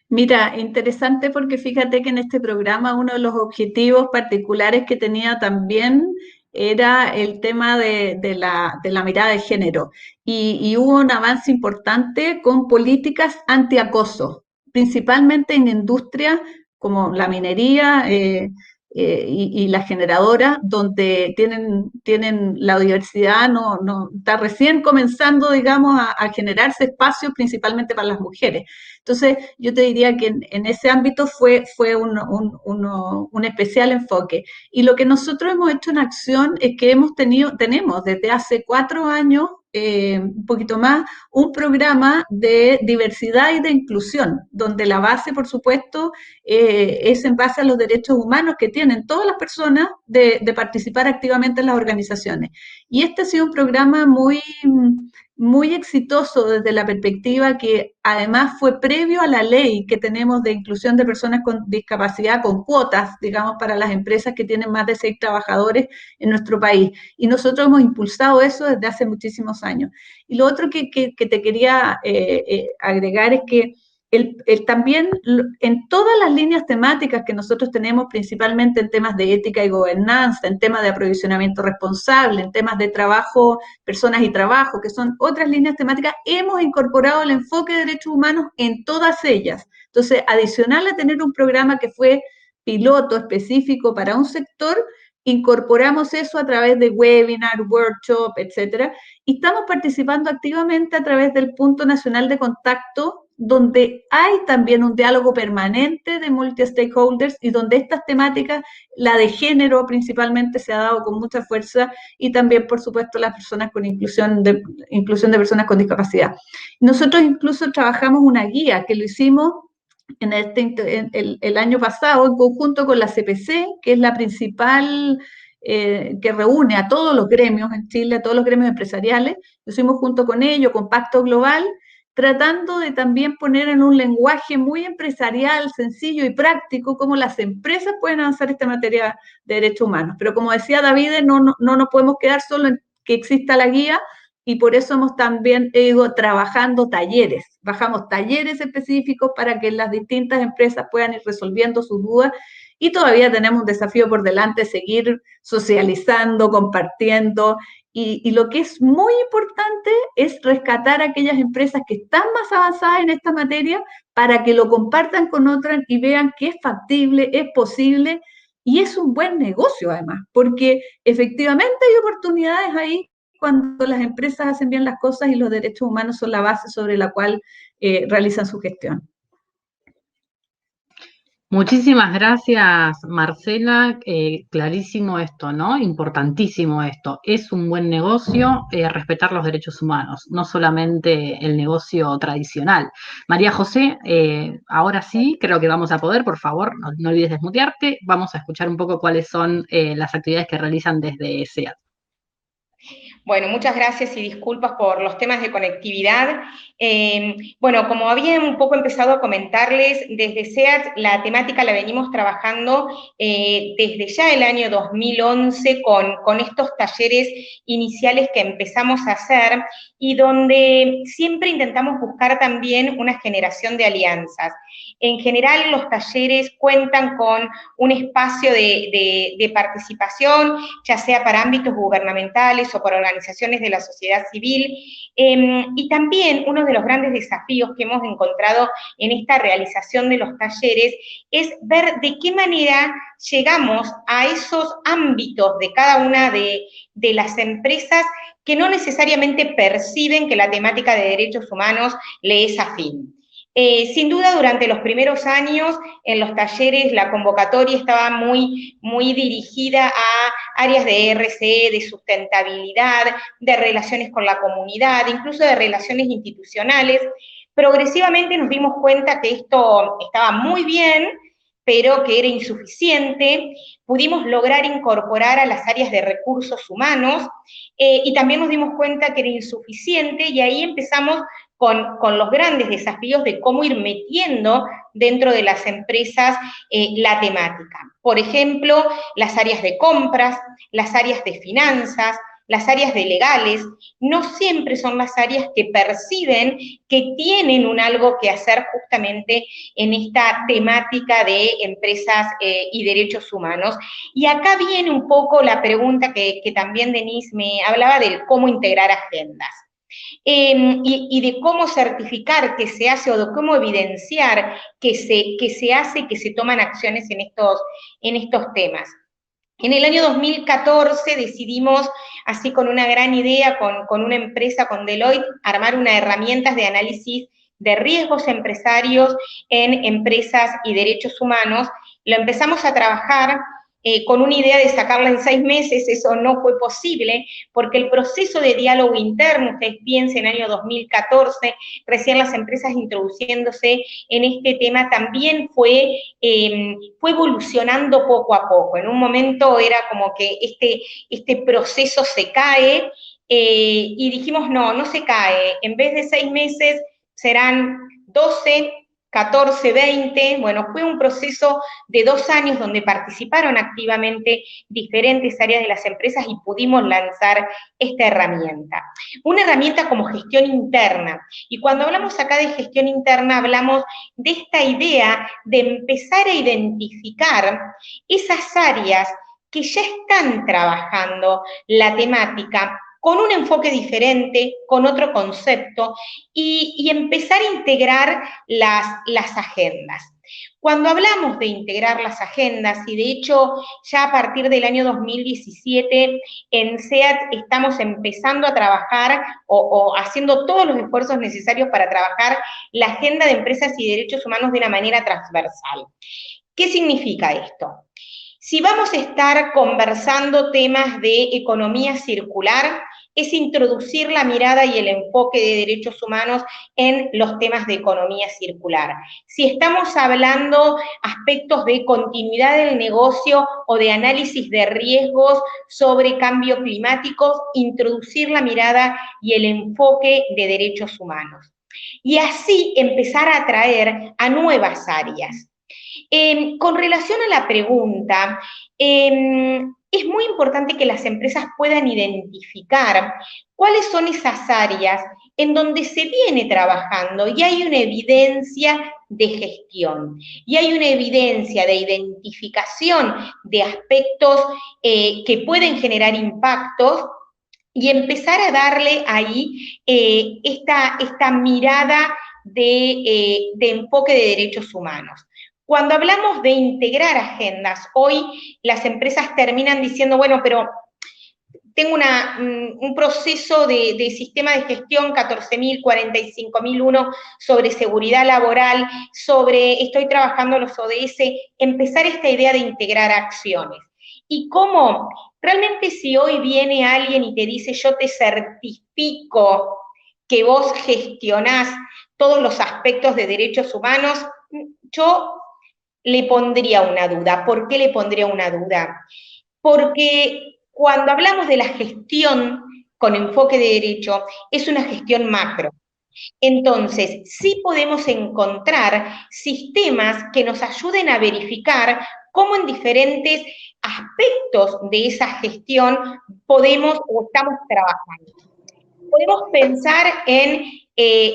Speaker 4: Mira, interesante porque fíjate que en este programa uno de los objetivos particulares que tenía también era el tema de la mirada de género y hubo un avance importante con políticas antiacoso, principalmente en industrias como la minería y la generadora, donde tienen la diversidad, no está recién comenzando, digamos, a generarse espacios principalmente para las mujeres. Entonces, yo te diría que en ese ámbito fue un especial enfoque. Y lo que nosotros hemos hecho en acción es que tenemos desde hace 4 años, un poquito más, un programa de diversidad y de inclusión, donde la base, por supuesto, es en base a los derechos humanos que tienen todas las personas de participar activamente en las organizaciones. Y este ha sido un programa muy exitoso desde la perspectiva que además fue previo a la ley que tenemos de inclusión de personas con discapacidad, con cuotas, digamos, para las empresas que tienen más de 6 trabajadores en nuestro país. Y nosotros hemos impulsado eso desde hace muchísimos años. Y lo otro que te quería agregar es que también en todas las líneas temáticas que nosotros tenemos, principalmente en temas de ética y gobernanza, en temas de aprovisionamiento responsable, en temas de trabajo, personas y trabajo, que son otras líneas temáticas, hemos incorporado el enfoque de derechos humanos en todas ellas. Entonces, adicional a tener un programa que fue piloto específico para un sector, incorporamos eso a través de webinar, workshop, etcétera, y estamos participando activamente a través del Punto Nacional de Contacto, donde hay también un diálogo permanente de multi-stakeholders y donde estas temáticas, la de género principalmente, se ha dado con mucha fuerza, y también, por supuesto, las personas con inclusión de personas con discapacidad. Nosotros incluso trabajamos una guía que lo hicimos en el año pasado en conjunto con la CPC, que es la principal que reúne a todos los gremios en Chile, a todos los gremios empresariales. Lo hicimos junto con ellos, con Pacto Global, tratando de también poner en un lenguaje muy empresarial, sencillo y práctico, cómo las empresas pueden avanzar esta materia de derechos humanos. Pero como decía David, no nos podemos quedar solo en que exista la guía, y por eso hemos también ido trabajando talleres. Bajamos talleres específicos para que las distintas empresas puedan ir resolviendo sus dudas, y todavía tenemos un desafío por delante, seguir socializando, compartiendo, y lo que es muy importante es rescatar a aquellas empresas que están más avanzadas en esta materia para que lo compartan con otras y vean que es factible, es posible, y es un buen negocio además, porque efectivamente hay oportunidades ahí cuando las empresas hacen bien las cosas y los derechos humanos son la base sobre la cual realizan su gestión.
Speaker 1: Muchísimas gracias, Marcela. Clarísimo esto, ¿no? Importantísimo esto. Es un buen negocio respetar los derechos humanos, no solamente el negocio tradicional. María José, ahora sí, creo que vamos a poder, por favor, no olvides desmutearte. Vamos a escuchar un poco cuáles son las actividades que realizan desde SEAT.
Speaker 3: Bueno, muchas gracias y disculpas por los temas de conectividad. Bueno, como había un poco empezado a comentarles, desde SEAT la temática la venimos trabajando desde ya el año 2011 con estos talleres iniciales que empezamos a hacer, y donde siempre intentamos buscar también una generación de alianzas. En general, los talleres cuentan con un espacio de participación, ya sea para ámbitos gubernamentales o para organizaciones de la sociedad civil, y también uno de los grandes desafíos que hemos encontrado en esta realización de los talleres es ver de qué manera llegamos a esos ámbitos de cada una de las empresas que no necesariamente perciben que la temática de derechos humanos le es afín. Sin duda, durante los primeros años, en los talleres, la convocatoria estaba muy dirigida a áreas de RCE, de sustentabilidad, de relaciones con la comunidad, incluso de relaciones institucionales. Progresivamente nos dimos cuenta que esto estaba muy bien, pero que era insuficiente. Pudimos lograr incorporar a las áreas de recursos humanos, y también nos dimos cuenta que era insuficiente, y ahí empezamos con los grandes desafíos de cómo ir metiendo dentro de las empresas la temática. Por ejemplo, las áreas de compras, las áreas de finanzas, las áreas de legales, no siempre son las áreas que perciben que tienen un algo que hacer justamente en esta temática de empresas y derechos humanos. Y acá viene un poco la pregunta que también Denise me hablaba del cómo integrar agendas. Y de cómo certificar que se hace, o de cómo evidenciar que se hace y que se toman acciones en estos temas. En el año 2014 decidimos, así con una gran idea, con una empresa, con Deloitte, armar una herramienta de análisis de riesgos empresarios en empresas y derechos humanos. Lo empezamos a trabajar con una idea de sacarla en 6 meses. Eso no fue posible, porque el proceso de diálogo interno, ustedes piensen, año 2014, recién las empresas introduciéndose en este tema, también fue evolucionando poco a poco. En un momento era como que este proceso se cae, y dijimos, no se cae, en vez de 6 meses serán 12, 14-20, bueno, fue un proceso de 2 años donde participaron activamente diferentes áreas de las empresas y pudimos lanzar esta herramienta. Una herramienta como gestión interna. Y cuando hablamos acá de gestión interna, hablamos de esta idea de empezar a identificar esas áreas que ya están trabajando la temática con un enfoque diferente, con otro concepto, y empezar a integrar las agendas. Cuando hablamos de integrar las agendas, y de hecho ya a partir del año 2017 en SEAT estamos empezando a trabajar o haciendo todos los esfuerzos necesarios para trabajar la agenda de empresas y derechos humanos de una manera transversal. ¿Qué significa esto? Si vamos a estar conversando temas de economía circular, es introducir la mirada y el enfoque de derechos humanos en los temas de economía circular. Si estamos hablando aspectos de continuidad del negocio o de análisis de riesgos sobre cambio climático, introducir la mirada y el enfoque de derechos humanos. Y así empezar a atraer a nuevas áreas. Con relación a la pregunta, es muy importante que las empresas puedan identificar cuáles son esas áreas en donde se viene trabajando y hay una evidencia de gestión, y hay una evidencia de identificación de aspectos que pueden generar impactos, y empezar a darle ahí esta mirada de enfoque de derechos humanos. Cuando hablamos de integrar agendas, hoy las empresas terminan diciendo, bueno, pero tengo un proceso de sistema de gestión 14.000, 45.001 sobre seguridad laboral, estoy trabajando los ODS, empezar esta idea de integrar acciones. Y cómo, realmente si hoy viene alguien y te dice, yo te certifico que vos gestionás todos los aspectos de derechos humanos, yo le pondría una duda. ¿Por qué le pondría una duda? Porque cuando hablamos de la gestión con enfoque de derecho, es una gestión macro. Entonces, sí podemos encontrar sistemas que nos ayuden a verificar cómo en diferentes aspectos de esa gestión podemos o estamos trabajando. Podemos pensar en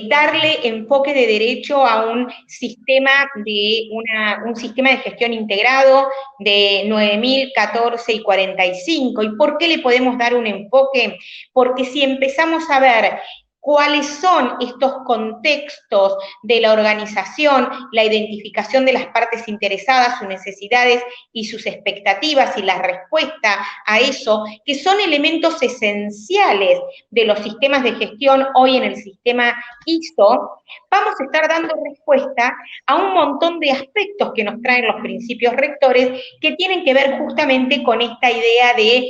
Speaker 3: darle enfoque de derecho a un sistema de gestión integrado de 9.000, 14 y 45. ¿Y por qué le podemos dar un enfoque? Porque si empezamos a ver cuáles son estos contextos de la organización, la identificación de las partes interesadas, sus necesidades y sus expectativas y la respuesta a eso, que son elementos esenciales de los sistemas de gestión hoy en el sistema ISO, vamos a estar dando respuesta a un montón de aspectos que nos traen los principios rectores que tienen que ver justamente con esta idea de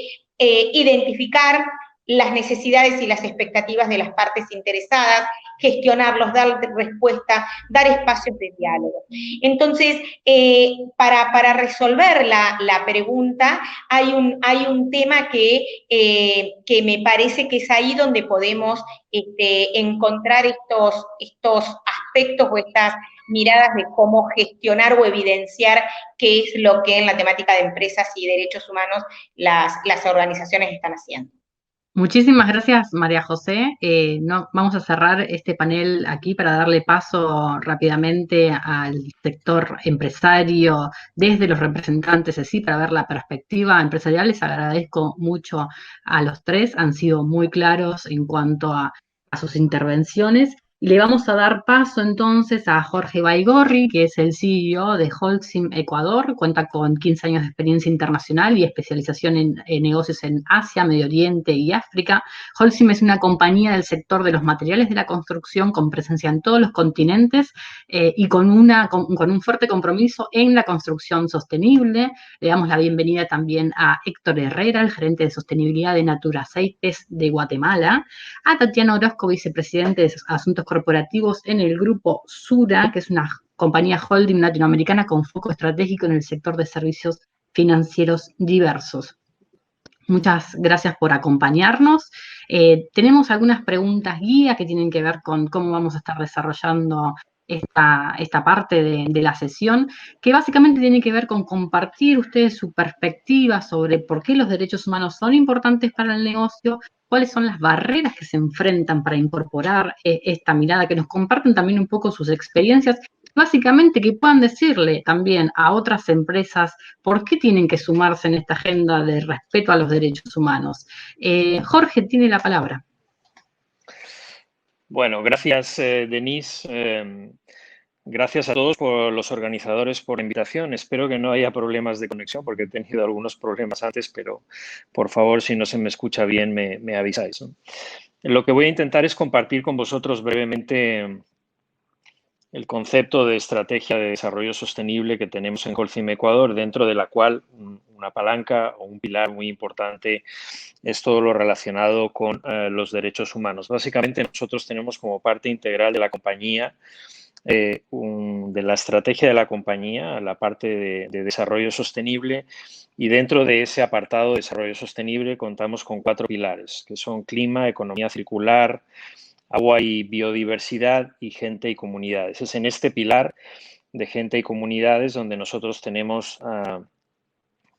Speaker 3: identificar las necesidades y las expectativas de las partes interesadas, gestionarlos, dar respuesta, dar espacios de diálogo. Entonces, para resolver la pregunta, hay un tema que me parece que es ahí donde podemos encontrar estos aspectos o estas miradas de cómo gestionar o evidenciar qué es lo que en la temática de empresas y derechos humanos las organizaciones están haciendo.
Speaker 1: Muchísimas gracias, María José. Vamos a cerrar este panel aquí para darle paso rápidamente al sector empresario desde los representantes, así para ver la perspectiva empresarial. Les agradezco mucho a los tres, han sido muy claros en cuanto a sus intervenciones. Y le vamos a dar paso entonces a Jorge Baigorri, que es el CEO de Holcim Ecuador, cuenta con 15 años de experiencia internacional y especialización en negocios en Asia, Medio Oriente y África. Holcim es una compañía del sector de los materiales de la construcción con presencia en todos los continentes y con un fuerte compromiso en la construcción sostenible. Le damos la bienvenida también a Héctor Herrera, el gerente de sostenibilidad de Natura Aceites de Guatemala, a Tatiana Orozco, vicepresidente de Asuntos Corporativos en el grupo Sura, que es una compañía holding latinoamericana con foco estratégico en el sector de servicios financieros diversos. Muchas gracias por acompañarnos. Tenemos algunas preguntas guía que tienen que ver con cómo vamos a estar desarrollando esta parte de la sesión, que básicamente tiene que ver con compartir ustedes su perspectiva sobre por qué los derechos humanos son importantes para el negocio, cuáles son las barreras que se enfrentan para incorporar esta mirada, que nos comparten también un poco sus experiencias, básicamente que puedan decirle también a otras empresas por qué tienen que sumarse en esta agenda de respeto a los derechos humanos. Jorge tiene la palabra.
Speaker 6: Bueno, gracias, Denise. Gracias a todos, por los organizadores, por la invitación. Espero que no haya problemas de conexión, porque he tenido algunos problemas antes, pero por favor, si no se me escucha bien, me avisáis, ¿no? Lo que voy a intentar es compartir con vosotros brevemente el concepto de estrategia de desarrollo sostenible que tenemos en Holcim Ecuador, dentro de la cual una palanca o un pilar muy importante es todo lo relacionado con los derechos humanos. Básicamente, nosotros tenemos como parte integral de la compañía, de la estrategia de la compañía, la parte de desarrollo sostenible, y dentro de ese apartado de desarrollo sostenible contamos con 4 pilares, que son clima, economía circular, agua y biodiversidad, y gente y comunidades. Es en este pilar de gente y comunidades donde nosotros tenemos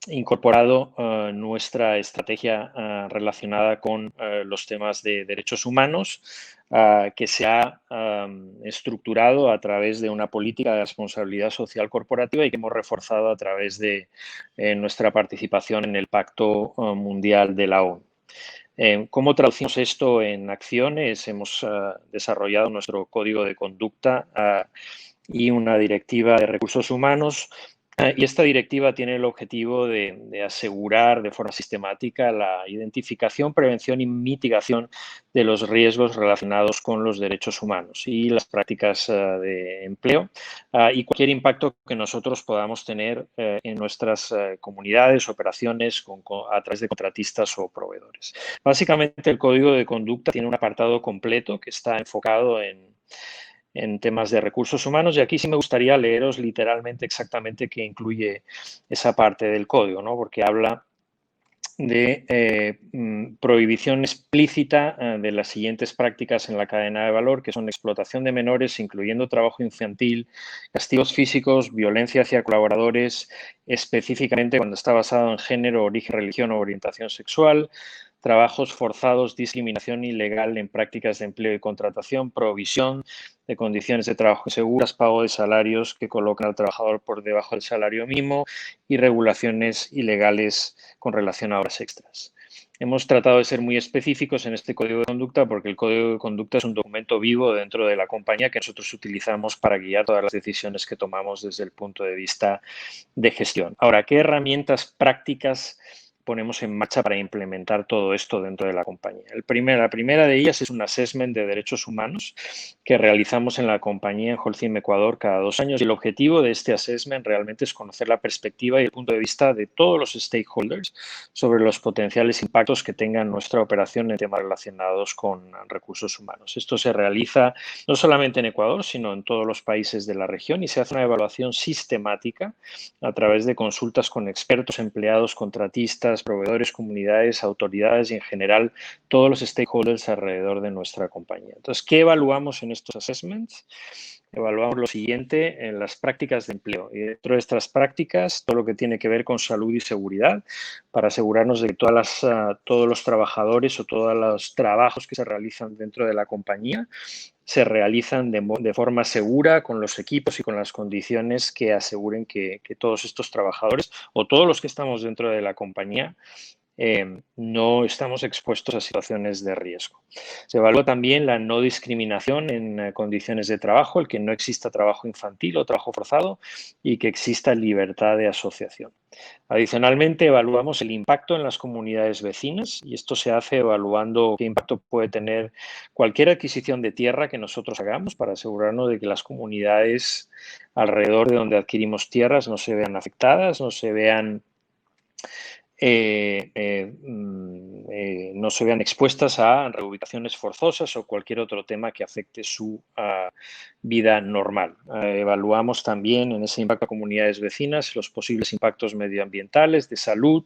Speaker 6: incorporado nuestra estrategia relacionada con los temas de derechos humanos, que se ha estructurado a través de una política de responsabilidad social corporativa y que hemos reforzado a través de nuestra participación en el Pacto Mundial de la ONU. ¿Cómo traducimos esto en acciones? Hemos desarrollado nuestro código de conducta y una directiva de recursos humanos. Y esta directiva tiene el objetivo de asegurar de forma sistemática la identificación, prevención y mitigación de los riesgos relacionados con los derechos humanos y las prácticas de empleo y cualquier impacto que nosotros podamos tener en nuestras comunidades, operaciones, a través de contratistas o proveedores. Básicamente, el código de conducta tiene un apartado completo que está enfocado en temas de recursos humanos, y aquí sí me gustaría leeros literalmente exactamente qué incluye esa parte del código, ¿no? Porque habla de prohibición explícita de las siguientes prácticas en la cadena de valor, que son explotación de menores, incluyendo trabajo infantil, castigos físicos, violencia hacia colaboradores, específicamente cuando está basado en género, origen, religión o orientación sexual, trabajos forzados, discriminación ilegal en prácticas de empleo y contratación, provisión de condiciones de trabajo seguras, pago de salarios que colocan al trabajador por debajo del salario mínimo y regulaciones ilegales con relación a horas extras. Hemos tratado de ser muy específicos en este código de conducta porque el código de conducta es un documento vivo dentro de la compañía que nosotros utilizamos para guiar todas las decisiones que tomamos desde el punto de vista de gestión. Ahora, ¿qué herramientas prácticas ponemos en marcha para implementar todo esto dentro de la compañía? La primera de ellas es un assessment de derechos humanos que realizamos en la compañía en Holcim Ecuador cada 2 años, y el objetivo de este assessment realmente es conocer la perspectiva y el punto de vista de todos los stakeholders sobre los potenciales impactos que tenga nuestra operación en temas relacionados con recursos humanos. Esto se realiza no solamente en Ecuador, sino en todos los países de la región, y se hace una evaluación sistemática a través de consultas con expertos, empleados, contratistas, proveedores, comunidades, autoridades y en general todos los stakeholders alrededor de nuestra compañía. Entonces, ¿qué evaluamos en estos assessments? Evaluamos lo siguiente en las prácticas de empleo, y dentro de estas prácticas todo lo que tiene que ver con salud y seguridad, para asegurarnos de que todos los trabajadores o todos los trabajos que se realizan dentro de la compañía se realizan de forma segura, con los equipos y con las condiciones que aseguren que todos estos trabajadores o todos los que estamos dentro de la compañía no estamos expuestos a situaciones de riesgo. Se evalúa también la no discriminación en condiciones de trabajo, el que no exista trabajo infantil o trabajo forzado y que exista libertad de asociación. Adicionalmente, evaluamos el impacto en las comunidades vecinas, y esto se hace evaluando qué impacto puede tener cualquier adquisición de tierra que nosotros hagamos para asegurarnos de que las comunidades alrededor de donde adquirimos tierras no se vean afectadas, no se vean no se vean expuestas a reubicaciones forzosas o cualquier otro tema que afecte su vida normal. Evaluamos también en ese impacto a comunidades vecinas los posibles impactos medioambientales, de salud,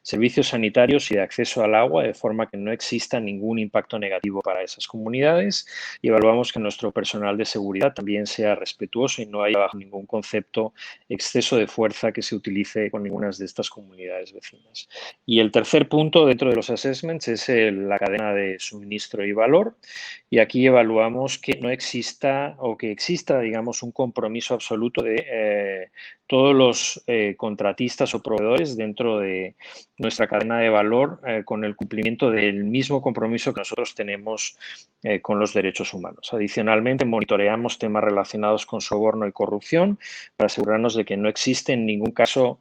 Speaker 6: servicios sanitarios y de acceso al agua, de forma que no exista ningún impacto negativo para esas comunidades. Y evaluamos que nuestro personal de seguridad también sea respetuoso y no haya bajo ningún concepto exceso de fuerza que se utilice con ninguna de estas comunidades vecinas. Y el tercer punto dentro de los assessments es la cadena de suministro y valor. Y aquí evaluamos que no exista o que exista, digamos, un compromiso absoluto de todos los contratistas o proveedores dentro de nuestra cadena de valor con el cumplimiento del mismo compromiso que nosotros tenemos con los derechos humanos. Adicionalmente, monitoreamos temas relacionados con soborno y corrupción para asegurarnos de que no existe en ningún caso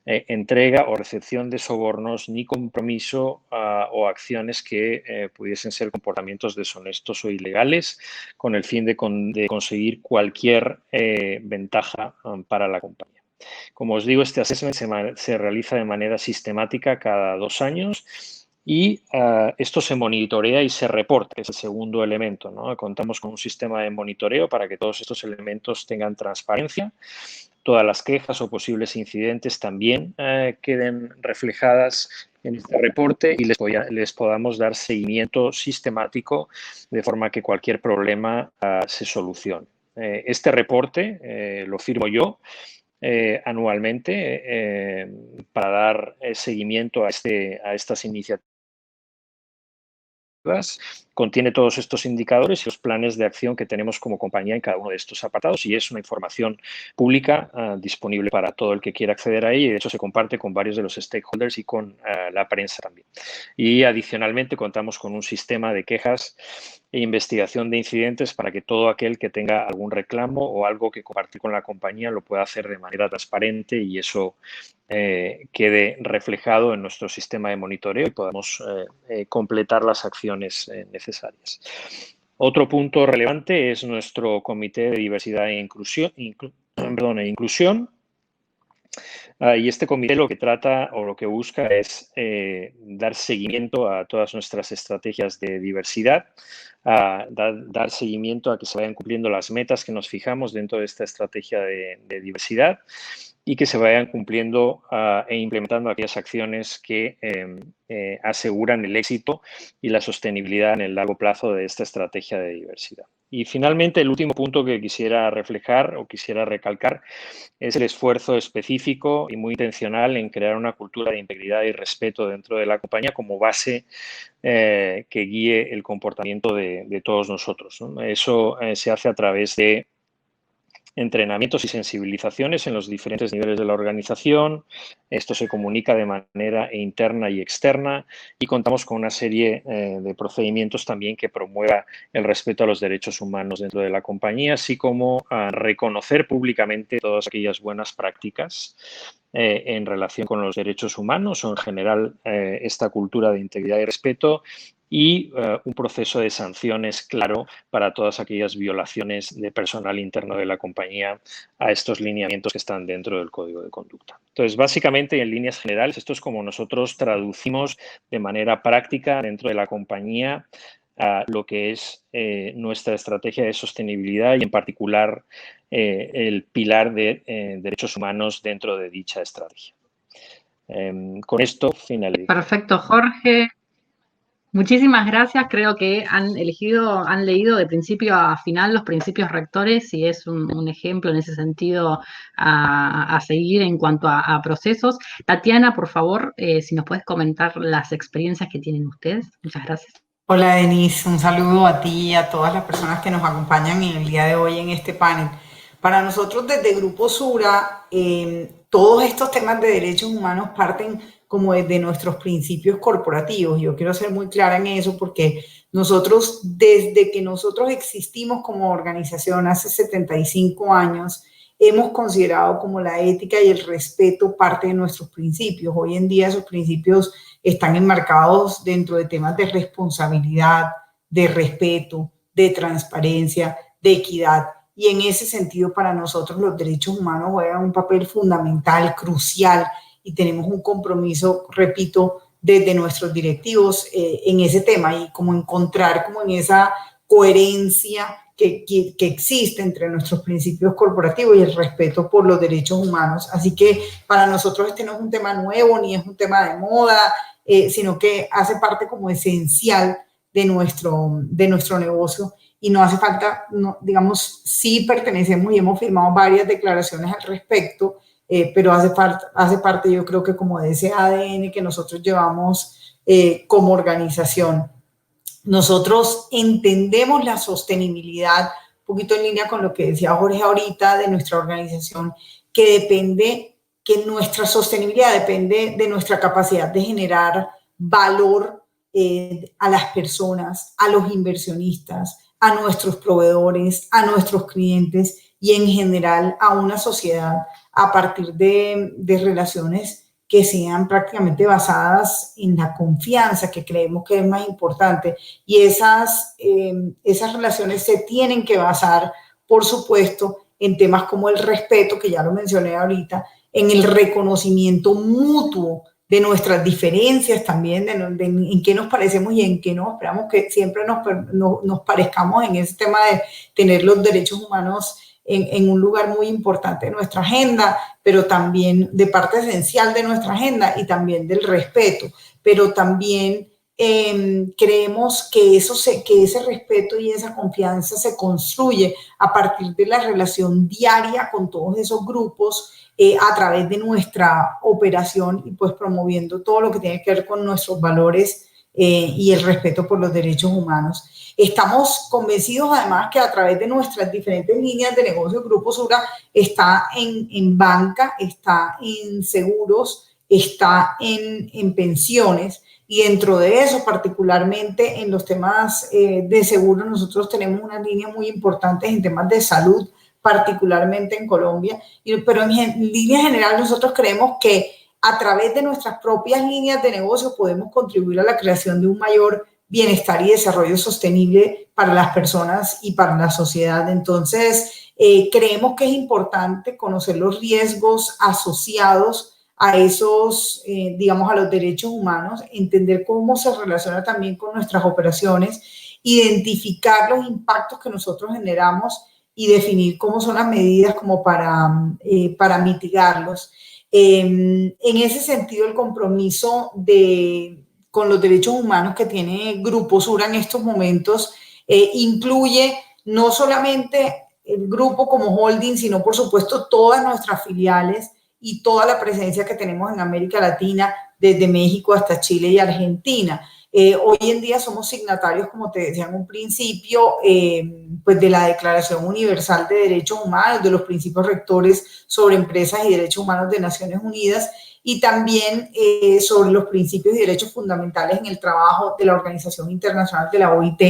Speaker 6: entrega o recepción de sobornos ni compromiso o acciones que pudiesen ser comportamientos deshonestos o ilegales con el fin de conseguir cualquier ventaja para la compañía. Como os digo, este assessment se realiza de manera sistemática cada 2 años y esto se monitorea y se reporta, que es el segundo elemento, ¿no? Contamos con un sistema de monitoreo para que todos estos elementos tengan transparencia. Todas las quejas o posibles incidentes también queden reflejadas en este reporte y les podamos dar seguimiento sistemático de forma que cualquier problema se solucione. Este reporte lo firmo yo anualmente para dar seguimiento a estas iniciativas. Contiene todos estos indicadores y los planes de acción que tenemos como compañía en cada uno de estos apartados y es una información pública disponible para todo el que quiera acceder a ella y de hecho se comparte con varios de los stakeholders y con la prensa también. Y adicionalmente contamos con un sistema de quejas e investigación de incidentes para que todo aquel que tenga algún reclamo o algo que compartir con la compañía lo pueda hacer de manera transparente y eso quede reflejado en nuestro sistema de monitoreo y podamos completar las acciones necesarias. Otro punto relevante es nuestro Comité de Diversidad e Inclusión. Y este comité lo que trata o lo que busca es dar seguimiento a todas nuestras estrategias de diversidad, dar seguimiento a que se vayan cumpliendo las metas que nos fijamos dentro de esta estrategia de diversidad y que se vayan cumpliendo e implementando aquellas acciones que aseguran el éxito y la sostenibilidad en el largo plazo de esta estrategia de diversidad. Y finalmente, el último punto que quisiera reflejar o quisiera recalcar es el esfuerzo específico y muy intencional en crear una cultura de integridad y respeto dentro de la compañía como base que guíe el comportamiento de todos nosotros, ¿no? Eso se hace a través de entrenamientos y sensibilizaciones en los diferentes niveles de la organización. Esto se comunica de manera interna y externa y contamos con una serie de procedimientos también que promueva el respeto a los derechos humanos dentro de la compañía, así como reconocer públicamente todas aquellas buenas prácticas en relación con los derechos humanos o en general esta cultura de integridad y respeto y un proceso de sanciones claro para todas aquellas violaciones de personal interno de la compañía a estos lineamientos que están dentro del código de conducta. Entonces, básicamente, en líneas generales, esto es como nosotros traducimos de manera práctica dentro de la compañía lo que es nuestra estrategia de sostenibilidad y, en particular, el pilar de derechos humanos dentro de dicha estrategia. Con esto finalizo.
Speaker 1: Perfecto, Jorge. Muchísimas gracias. Creo que han leído de principio a final los principios rectores y es un ejemplo en ese sentido a seguir en cuanto a procesos. Tatiana, por favor, si nos puedes comentar las experiencias que tienen ustedes. Muchas gracias.
Speaker 7: Hola, Denise. Un saludo a ti y a todas las personas que nos acompañan en el día de hoy en este panel. Para nosotros desde Grupo Sura, todos estos temas de derechos humanos parten como desde nuestros principios corporativos. Yo quiero ser muy clara en eso porque nosotros, desde que nosotros existimos como organización hace 75 años, hemos considerado como la ética y el respeto parte de nuestros principios. Hoy en día esos principios están enmarcados dentro de temas de responsabilidad, de respeto, de transparencia, de equidad. Y en ese sentido, para nosotros los derechos humanos juegan un papel fundamental, crucial y tenemos un compromiso, repito, desde nuestros directivos en ese tema y como encontrar como en esa coherencia que existe entre nuestros principios corporativos y el respeto por los derechos humanos. Así que para nosotros este no es un tema nuevo ni es un tema de moda, sino que hace parte como esencial de nuestro negocio y no hace falta, no, digamos, sí pertenecemos y hemos firmado varias declaraciones al respecto, pero hace parte yo creo que como de ese ADN que nosotros llevamos como organización. Nosotros entendemos la sostenibilidad, un poquito en línea con lo que decía Jorge ahorita de nuestra organización, que nuestra sostenibilidad depende de nuestra capacidad de generar valor a las personas, a los inversionistas, a nuestros proveedores, a nuestros clientes y en general a una sociedad a partir de relaciones que sean prácticamente basadas en la confianza, que creemos que es más importante. Y esas relaciones se tienen que basar, por supuesto, en temas como el respeto, que ya lo mencioné ahorita, en el reconocimiento mutuo de nuestras diferencias también, de en qué nos parecemos y en qué no. Esperamos que siempre nos parezcamos en ese tema de tener los derechos humanos en un lugar muy importante de nuestra agenda, pero también de parte esencial de nuestra agenda y también del respeto. Pero también creemos que ese respeto y esa confianza se construye a partir de la relación diaria con todos esos grupos a través de nuestra operación y pues promoviendo todo lo que tiene que ver con nuestros valores y el respeto por los derechos humanos. Estamos convencidos además que a través de nuestras diferentes líneas de negocio, Grupo Sura está en banca, está en seguros, está en pensiones y dentro de eso, particularmente en los temas de seguros, nosotros tenemos una línea muy importante en temas de salud, particularmente en Colombia, pero en línea general nosotros creemos que a través de nuestras propias líneas de negocio podemos contribuir a la creación de un mayor bienestar y desarrollo sostenible para las personas y para la sociedad. Entonces, creemos que es importante conocer los riesgos asociados a esos, digamos, a los derechos humanos, entender cómo se relaciona también con nuestras operaciones, identificar los impactos que nosotros generamos y definir cómo son las medidas como para mitigarlos. En ese sentido, el compromiso con los derechos humanos que tiene Grupo Sura en estos momentos incluye no solamente el grupo como holding, sino por supuesto todas nuestras filiales y toda la presencia que tenemos en América Latina, desde México hasta Chile y Argentina. Hoy en día somos signatarios, como te decía en un principio, pues de la Declaración Universal de Derechos Humanos, de los principios rectores sobre empresas y derechos humanos de Naciones Unidas y también sobre los principios y derechos fundamentales en el trabajo de la Organización Internacional de la OIT.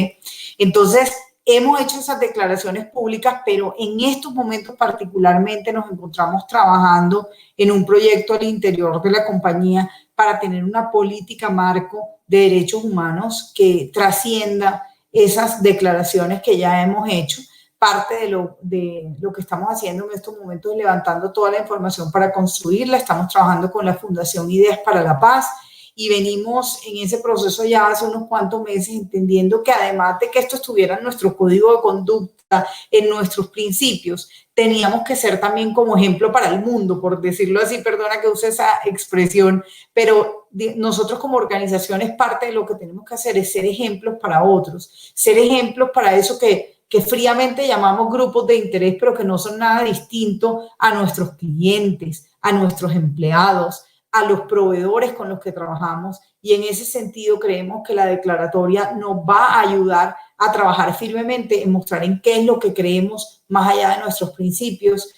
Speaker 7: Entonces, hemos hecho esas declaraciones públicas, pero en estos momentos particularmente nos encontramos trabajando en un proyecto al interior de la compañía para tener una política marco de derechos humanos que trascienda esas declaraciones que ya hemos hecho. Parte de lo que estamos haciendo en estos momentos es levantando toda la información para construirla. Estamos trabajando con la Fundación Ideas para la Paz y venimos en ese proceso ya hace unos cuantos meses entendiendo que además de que esto estuviera en nuestro código de conducta, en nuestros principios, teníamos que ser también como ejemplo para el mundo, por decirlo así, perdona que use esa expresión, pero nosotros como organizaciones parte de lo que tenemos que hacer es ser ejemplos para otros, ser ejemplos para eso que fríamente llamamos grupos de interés, pero que no son nada distinto a nuestros clientes, a nuestros empleados, a los proveedores con los que trabajamos y en ese sentido creemos que la declaratoria nos va a ayudar a trabajar firmemente en mostrar en qué es lo que creemos más allá de nuestros principios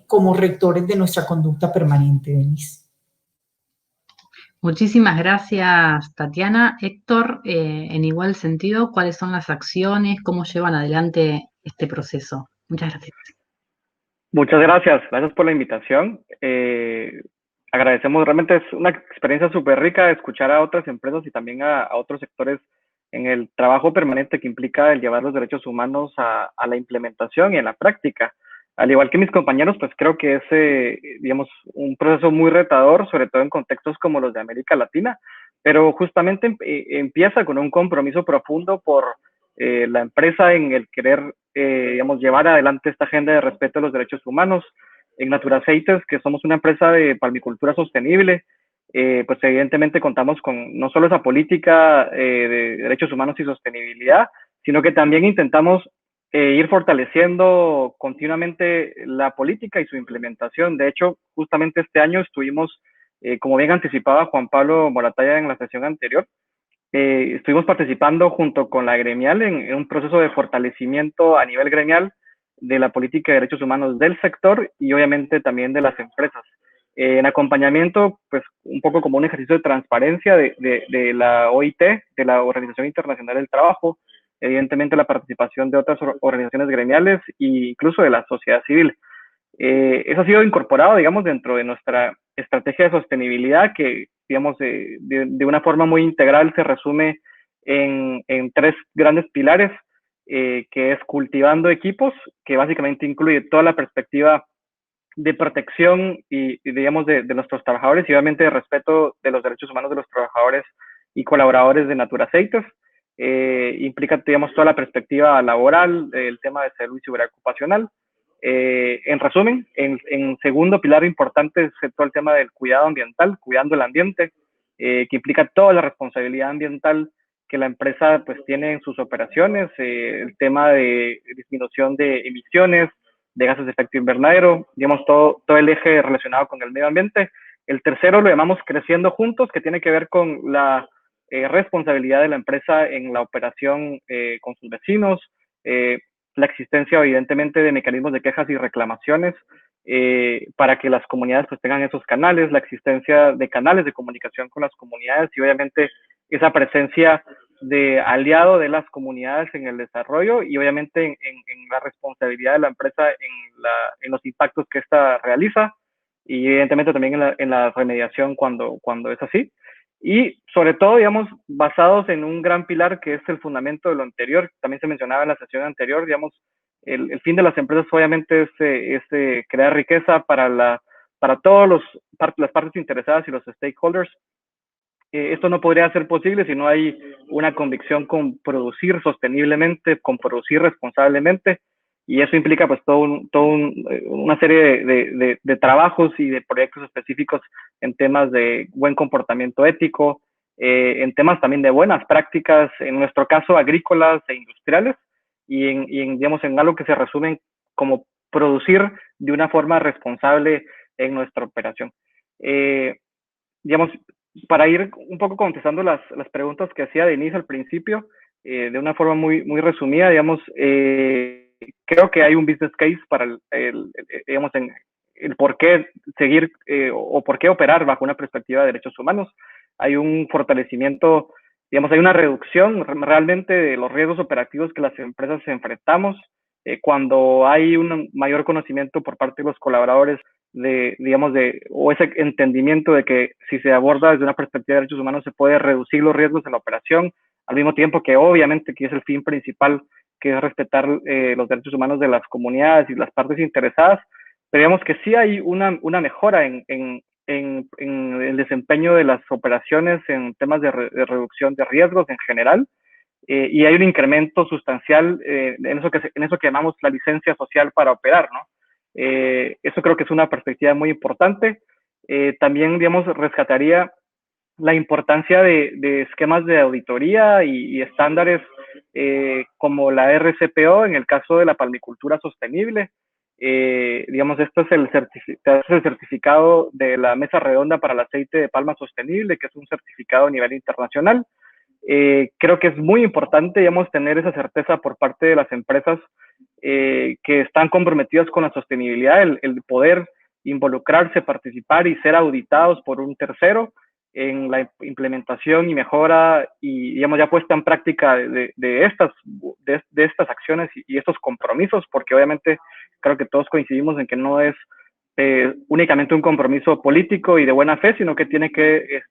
Speaker 7: como rectores de nuestra conducta permanente, Denise.
Speaker 1: Muchísimas gracias, Tatiana. Héctor, en igual sentido, ¿cuáles son las acciones? ¿Cómo llevan adelante este proceso? Muchas gracias.
Speaker 8: Muchas gracias. Gracias por la invitación. Agradecemos, realmente es una experiencia súper rica escuchar a otras empresas y también a otros sectores en el trabajo permanente que implica el llevar los derechos humanos a la implementación y en la práctica al igual que mis compañeros, pues creo que es, digamos, un proceso muy retador, sobre todo en contextos como los de América Latina, pero justamente empieza con un compromiso profundo por la empresa en el querer, digamos, llevar adelante esta agenda de respeto a los derechos humanos. En Naturaceites, que somos una empresa de palmicultura sostenible, pues evidentemente contamos con no solo esa política de derechos humanos y sostenibilidad, sino que también intentamos ir fortaleciendo continuamente la política y su implementación. De hecho, justamente este año estuvimos, como bien anticipaba Juan Pablo Moratalla en la sesión anterior, estuvimos participando junto con la gremial en un proceso de fortalecimiento a nivel gremial de la política de derechos humanos del sector y obviamente también de las empresas. En acompañamiento, pues un poco como un ejercicio de transparencia de la OIT, de la Organización Internacional del Trabajo, evidentemente la participación de otras organizaciones gremiales e incluso de la sociedad civil. Eso ha sido incorporado, digamos, dentro de nuestra estrategia de sostenibilidad que, digamos, de una forma muy integral se resume en 3 grandes pilares, que es cultivando equipos, que básicamente incluye toda la perspectiva de protección y digamos, de nuestros trabajadores y obviamente de respeto de los derechos humanos de los trabajadores y colaboradores de Naturaceites. Implica, digamos, toda la perspectiva laboral, el tema de salud y seguridad ocupacional. En resumen, en segundo pilar importante es todo el tema del cuidado ambiental, cuidando el ambiente, que implica toda la responsabilidad ambiental que la empresa pues tiene en sus operaciones, el tema de disminución de emisiones, de gases de efecto invernadero, digamos, todo el eje relacionado con el medio ambiente. El tercero lo llamamos creciendo juntos, que tiene que ver con la responsabilidad de la empresa en la operación con sus vecinos, la existencia evidentemente de mecanismos de quejas y reclamaciones para que las comunidades pues tengan esos canales, la existencia de canales de comunicación con las comunidades y obviamente esa presencia de aliado de las comunidades en el desarrollo y obviamente en la responsabilidad de la empresa en los impactos que ésta realiza y evidentemente también en la remediación cuando es así. Y sobre todo, digamos, basados en un gran pilar que es el fundamento de lo anterior, también se mencionaba en la sesión anterior, digamos, el fin de las empresas obviamente es crear riqueza para todas las partes interesadas y los stakeholders. Esto no podría ser posible si no hay una convicción con producir sosteniblemente, con producir responsablemente, y eso implica pues una serie de trabajos y de proyectos específicos en temas de buen comportamiento ético, en temas también de buenas prácticas, en nuestro caso agrícolas e industriales, digamos, en algo que se resume como producir de una forma responsable en nuestra operación. Digamos, para ir un poco contestando las preguntas que hacía Denise al principio, de una forma muy, muy resumida, digamos, creo que hay un business case para digamos, el por qué seguir o por qué operar bajo una perspectiva de derechos humanos. Hay un fortalecimiento, digamos, hay una reducción realmente de los riesgos operativos que las empresas enfrentamos cuando hay un mayor conocimiento por parte de los colaboradores o ese entendimiento de que si se aborda desde una perspectiva de derechos humanos se puede reducir los riesgos en la operación, al mismo tiempo que obviamente que es el fin principal, que es respetar los derechos humanos de las comunidades y las partes interesadas, pero digamos que sí hay una mejora en el desempeño de las operaciones en temas de reducción de riesgos en general, y hay un incremento sustancial en eso que llamamos la licencia social para operar, ¿no? Eso creo que es una perspectiva muy importante. También, digamos, rescataría la importancia de esquemas de auditoría y estándares como la RCPO en el caso de la palmicultura sostenible. Digamos, esto es el certificado de la Mesa Redonda para el Aceite de Palma Sostenible, que es un certificado a nivel internacional. Creo que es muy importante, digamos, tener esa certeza por parte de las empresas que están comprometidas con la sostenibilidad, el poder involucrarse, participar y ser auditados por un tercero en la implementación y mejora y, digamos, ya puesta en práctica de estas acciones y estos compromisos, porque obviamente creo que todos coincidimos en que no es únicamente un compromiso político y de buena fe, sino que tiene que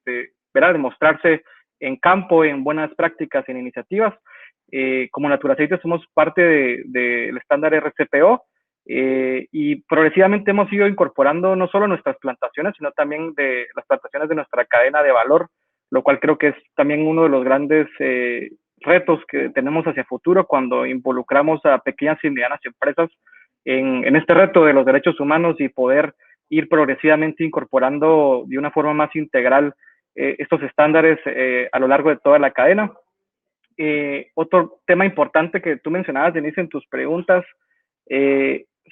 Speaker 8: demostrarse en campo, en buenas prácticas, en iniciativas. Como Naturaceites somos parte del estándar RCPO Y progresivamente hemos ido incorporando no solo nuestras plantaciones, sino también de las plantaciones de nuestra cadena de valor, lo cual creo que es también uno de los grandes retos que tenemos hacia futuro cuando involucramos a pequeñas y medianas empresas en este reto de los derechos humanos y poder ir progresivamente incorporando de una forma más integral estos estándares a lo largo de toda la cadena. Otro tema importante que tú mencionabas, Denise, en tus preguntas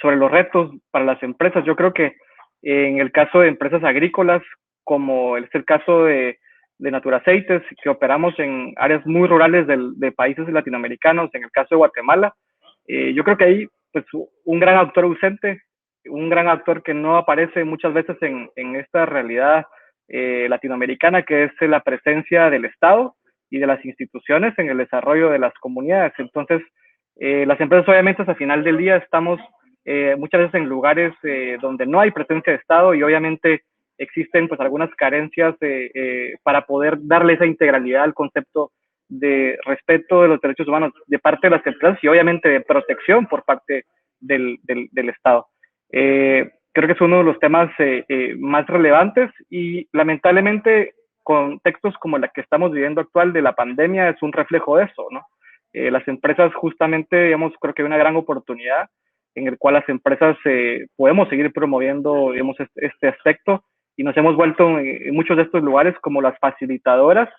Speaker 8: sobre los retos para las empresas. Yo creo que en el caso de empresas agrícolas, como es el caso de Naturaceites, que operamos en áreas muy rurales de países latinoamericanos, en el caso de Guatemala, yo creo que hay pues, un gran actor ausente, un gran actor que no aparece muchas veces en esta realidad latinoamericana, que es la presencia del Estado y de las instituciones en el desarrollo de las comunidades. Entonces, las empresas obviamente hasta el final del día estamos muchas veces en lugares donde no hay presencia de Estado y obviamente existen pues algunas carencias para poder darle esa integralidad al concepto de respeto de los derechos humanos de parte de las empresas y obviamente de protección por parte del Estado. Creo que es uno de los temas más relevantes y lamentablemente contextos como el que estamos viviendo actual de la pandemia es un reflejo de eso, ¿no? Las empresas justamente, digamos, creo que hay una gran oportunidad en el cual las empresas podemos seguir promoviendo, digamos, este aspecto y nos hemos vuelto en muchos de estos lugares como las facilitadoras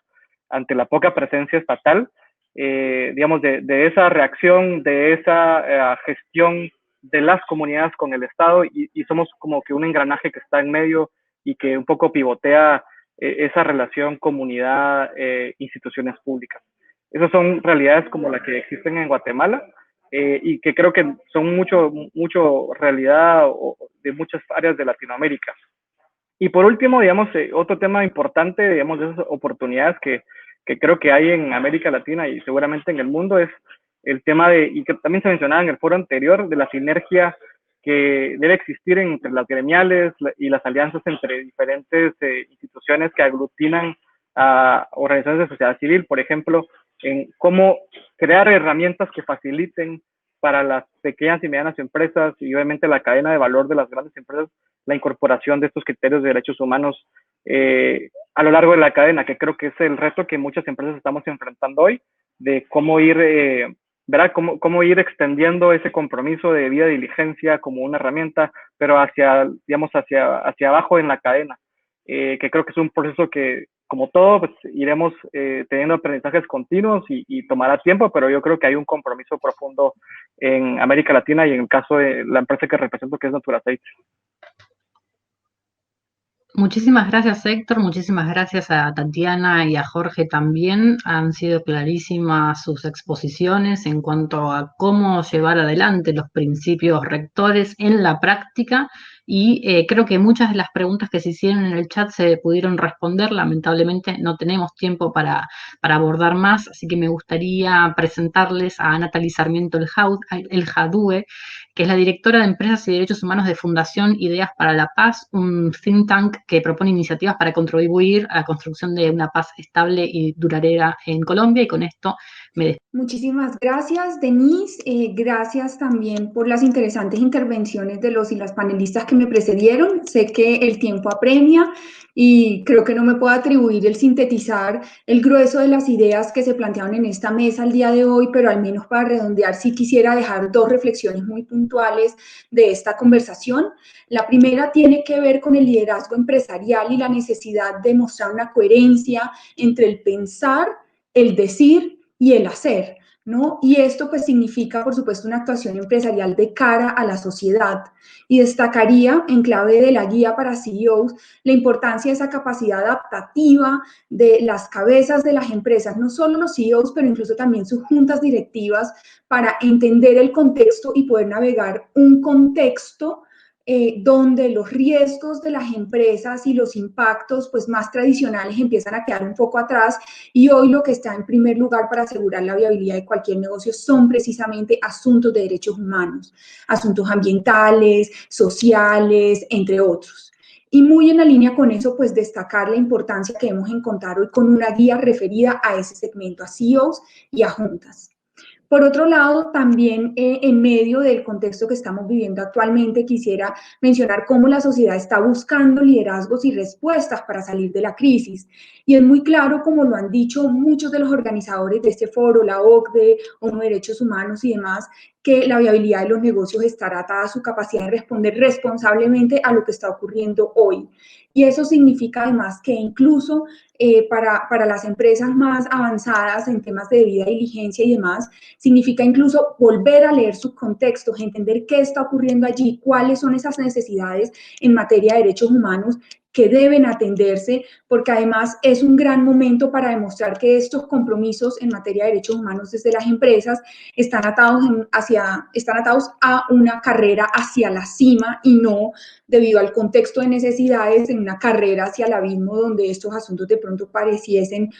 Speaker 8: ante la poca presencia estatal, digamos, de esa reacción, de esa gestión de las comunidades con el Estado y somos como que un engranaje que está en medio y que un poco pivotea esa relación comunidad, instituciones públicas. Esas son realidades como la que existen en Guatemala y que creo que son mucho realidad de muchas áreas de Latinoamérica. Y por último, digamos, otro tema importante, digamos, de esas oportunidades que creo que hay en América Latina y seguramente en el mundo es el tema y que también se mencionaba en el foro anterior, de la sinergia que debe existir entre las gremiales y las alianzas entre diferentes instituciones que aglutinan a organizaciones de sociedad civil, por ejemplo, en cómo crear herramientas que faciliten para las pequeñas y medianas empresas y obviamente la cadena de valor de las grandes empresas la incorporación de estos criterios de derechos humanos a lo largo de la cadena, que creo que es el reto que muchas empresas estamos enfrentando hoy, de cómo ir, ¿verdad? Cómo ir extendiendo ese compromiso de debida diligencia como una herramienta, pero hacia abajo en la cadena, que creo que es un proceso que, como todo, pues iremos teniendo aprendizajes continuos y tomará tiempo, pero yo creo que hay un compromiso profundo en América Latina y en el caso de la empresa que represento, que es Naturaceites.
Speaker 1: Muchísimas gracias, Héctor. Muchísimas gracias a Tatiana y a Jorge también. Han sido clarísimas sus exposiciones en cuanto a cómo llevar adelante los principios rectores en la práctica y creo que muchas de las preguntas que se hicieron en el chat se pudieron responder. Lamentablemente no tenemos tiempo para abordar más, así que me gustaría presentarles a Natalie Sarmiento El Jadue, que es la directora de Empresas y Derechos Humanos de Fundación Ideas para la Paz, un think tank que propone iniciativas para contribuir a la construcción de una paz estable y duradera en Colombia. Y con esto me despido.
Speaker 9: Muchísimas gracias, Denise. Gracias también por las interesantes intervenciones de los y las panelistas que me precedieron. Sé que el tiempo apremia y creo que no me puedo atribuir el sintetizar el grueso de las ideas que se plantearon en esta mesa el día de hoy, pero al menos para redondear sí quisiera dejar dos reflexiones muy puntuales de esta conversación. La primera tiene que ver con el liderazgo empresarial y la necesidad de mostrar una coherencia entre el pensar, el decir y el hacer, ¿no? Y esto pues significa, por supuesto, una actuación empresarial de cara a la sociedad. Y destacaría, en clave de la guía para CEOs, la importancia de esa capacidad adaptativa de las cabezas de las empresas, no solo los CEOs, pero incluso también sus juntas directivas, para entender el contexto y poder navegar un contexto donde los riesgos de las empresas y los impactos pues, más tradicionales empiezan a quedar un poco atrás y hoy lo que está en primer lugar para asegurar la viabilidad de cualquier negocio son precisamente asuntos de derechos humanos, asuntos ambientales, sociales, entre otros. Y muy en la línea con eso, pues destacar la importancia que debemos encontrar hoy con una guía referida a ese segmento, a CEOs y a juntas. Por otro lado, también en medio del contexto que estamos viviendo actualmente, quisiera mencionar cómo la sociedad está buscando liderazgos y respuestas para salir de la crisis. Y es muy claro, como lo han dicho muchos de los organizadores de este foro, la OCDE, ONU Derechos Humanos y demás, que la viabilidad de los negocios estará atada a su capacidad de responder responsablemente a lo que está ocurriendo hoy. Y eso significa además que incluso para las empresas más avanzadas en temas de debida diligencia y demás, significa incluso volver a leer sus contextos, entender qué está ocurriendo allí, cuáles son esas necesidades en materia de derechos humanos que deben atenderse, porque además es un gran momento para demostrar que estos compromisos en materia de derechos humanos desde las empresas están atados a una carrera hacia la cima y no debido al contexto de necesidades en una carrera hacia el abismo donde estos asuntos de pronto pareciesen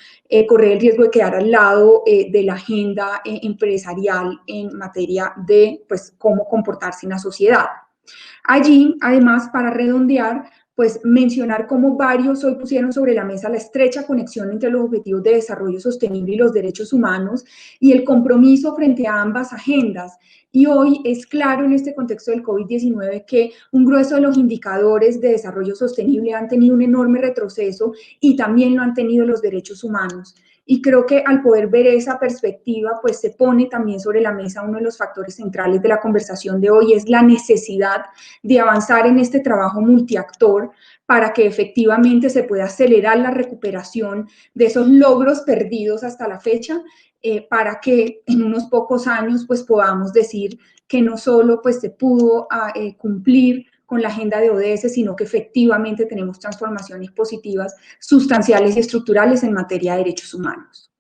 Speaker 9: correr el riesgo de quedar al lado de la agenda empresarial en materia de pues, cómo comportarse en la sociedad. Allí, además, para redondear, pues mencionar cómo varios hoy pusieron sobre la mesa la estrecha conexión entre los objetivos de desarrollo sostenible y los derechos humanos y el compromiso frente a ambas agendas. Y hoy es claro en este contexto del COVID-19 que un grueso de los indicadores de desarrollo sostenible han tenido un enorme retroceso y también lo han tenido los derechos humanos. Y creo que al poder ver esa perspectiva, pues se pone también sobre la mesa uno de los factores centrales de la conversación de hoy, es la necesidad de avanzar en este trabajo multiactor para que efectivamente se pueda acelerar la recuperación de esos logros perdidos hasta la fecha, para que en unos pocos años pues podamos decir que no solo pues se pudo cumplir con la agenda de ODS, sino que efectivamente tenemos transformaciones positivas, sustanciales y estructurales en materia de derechos humanos.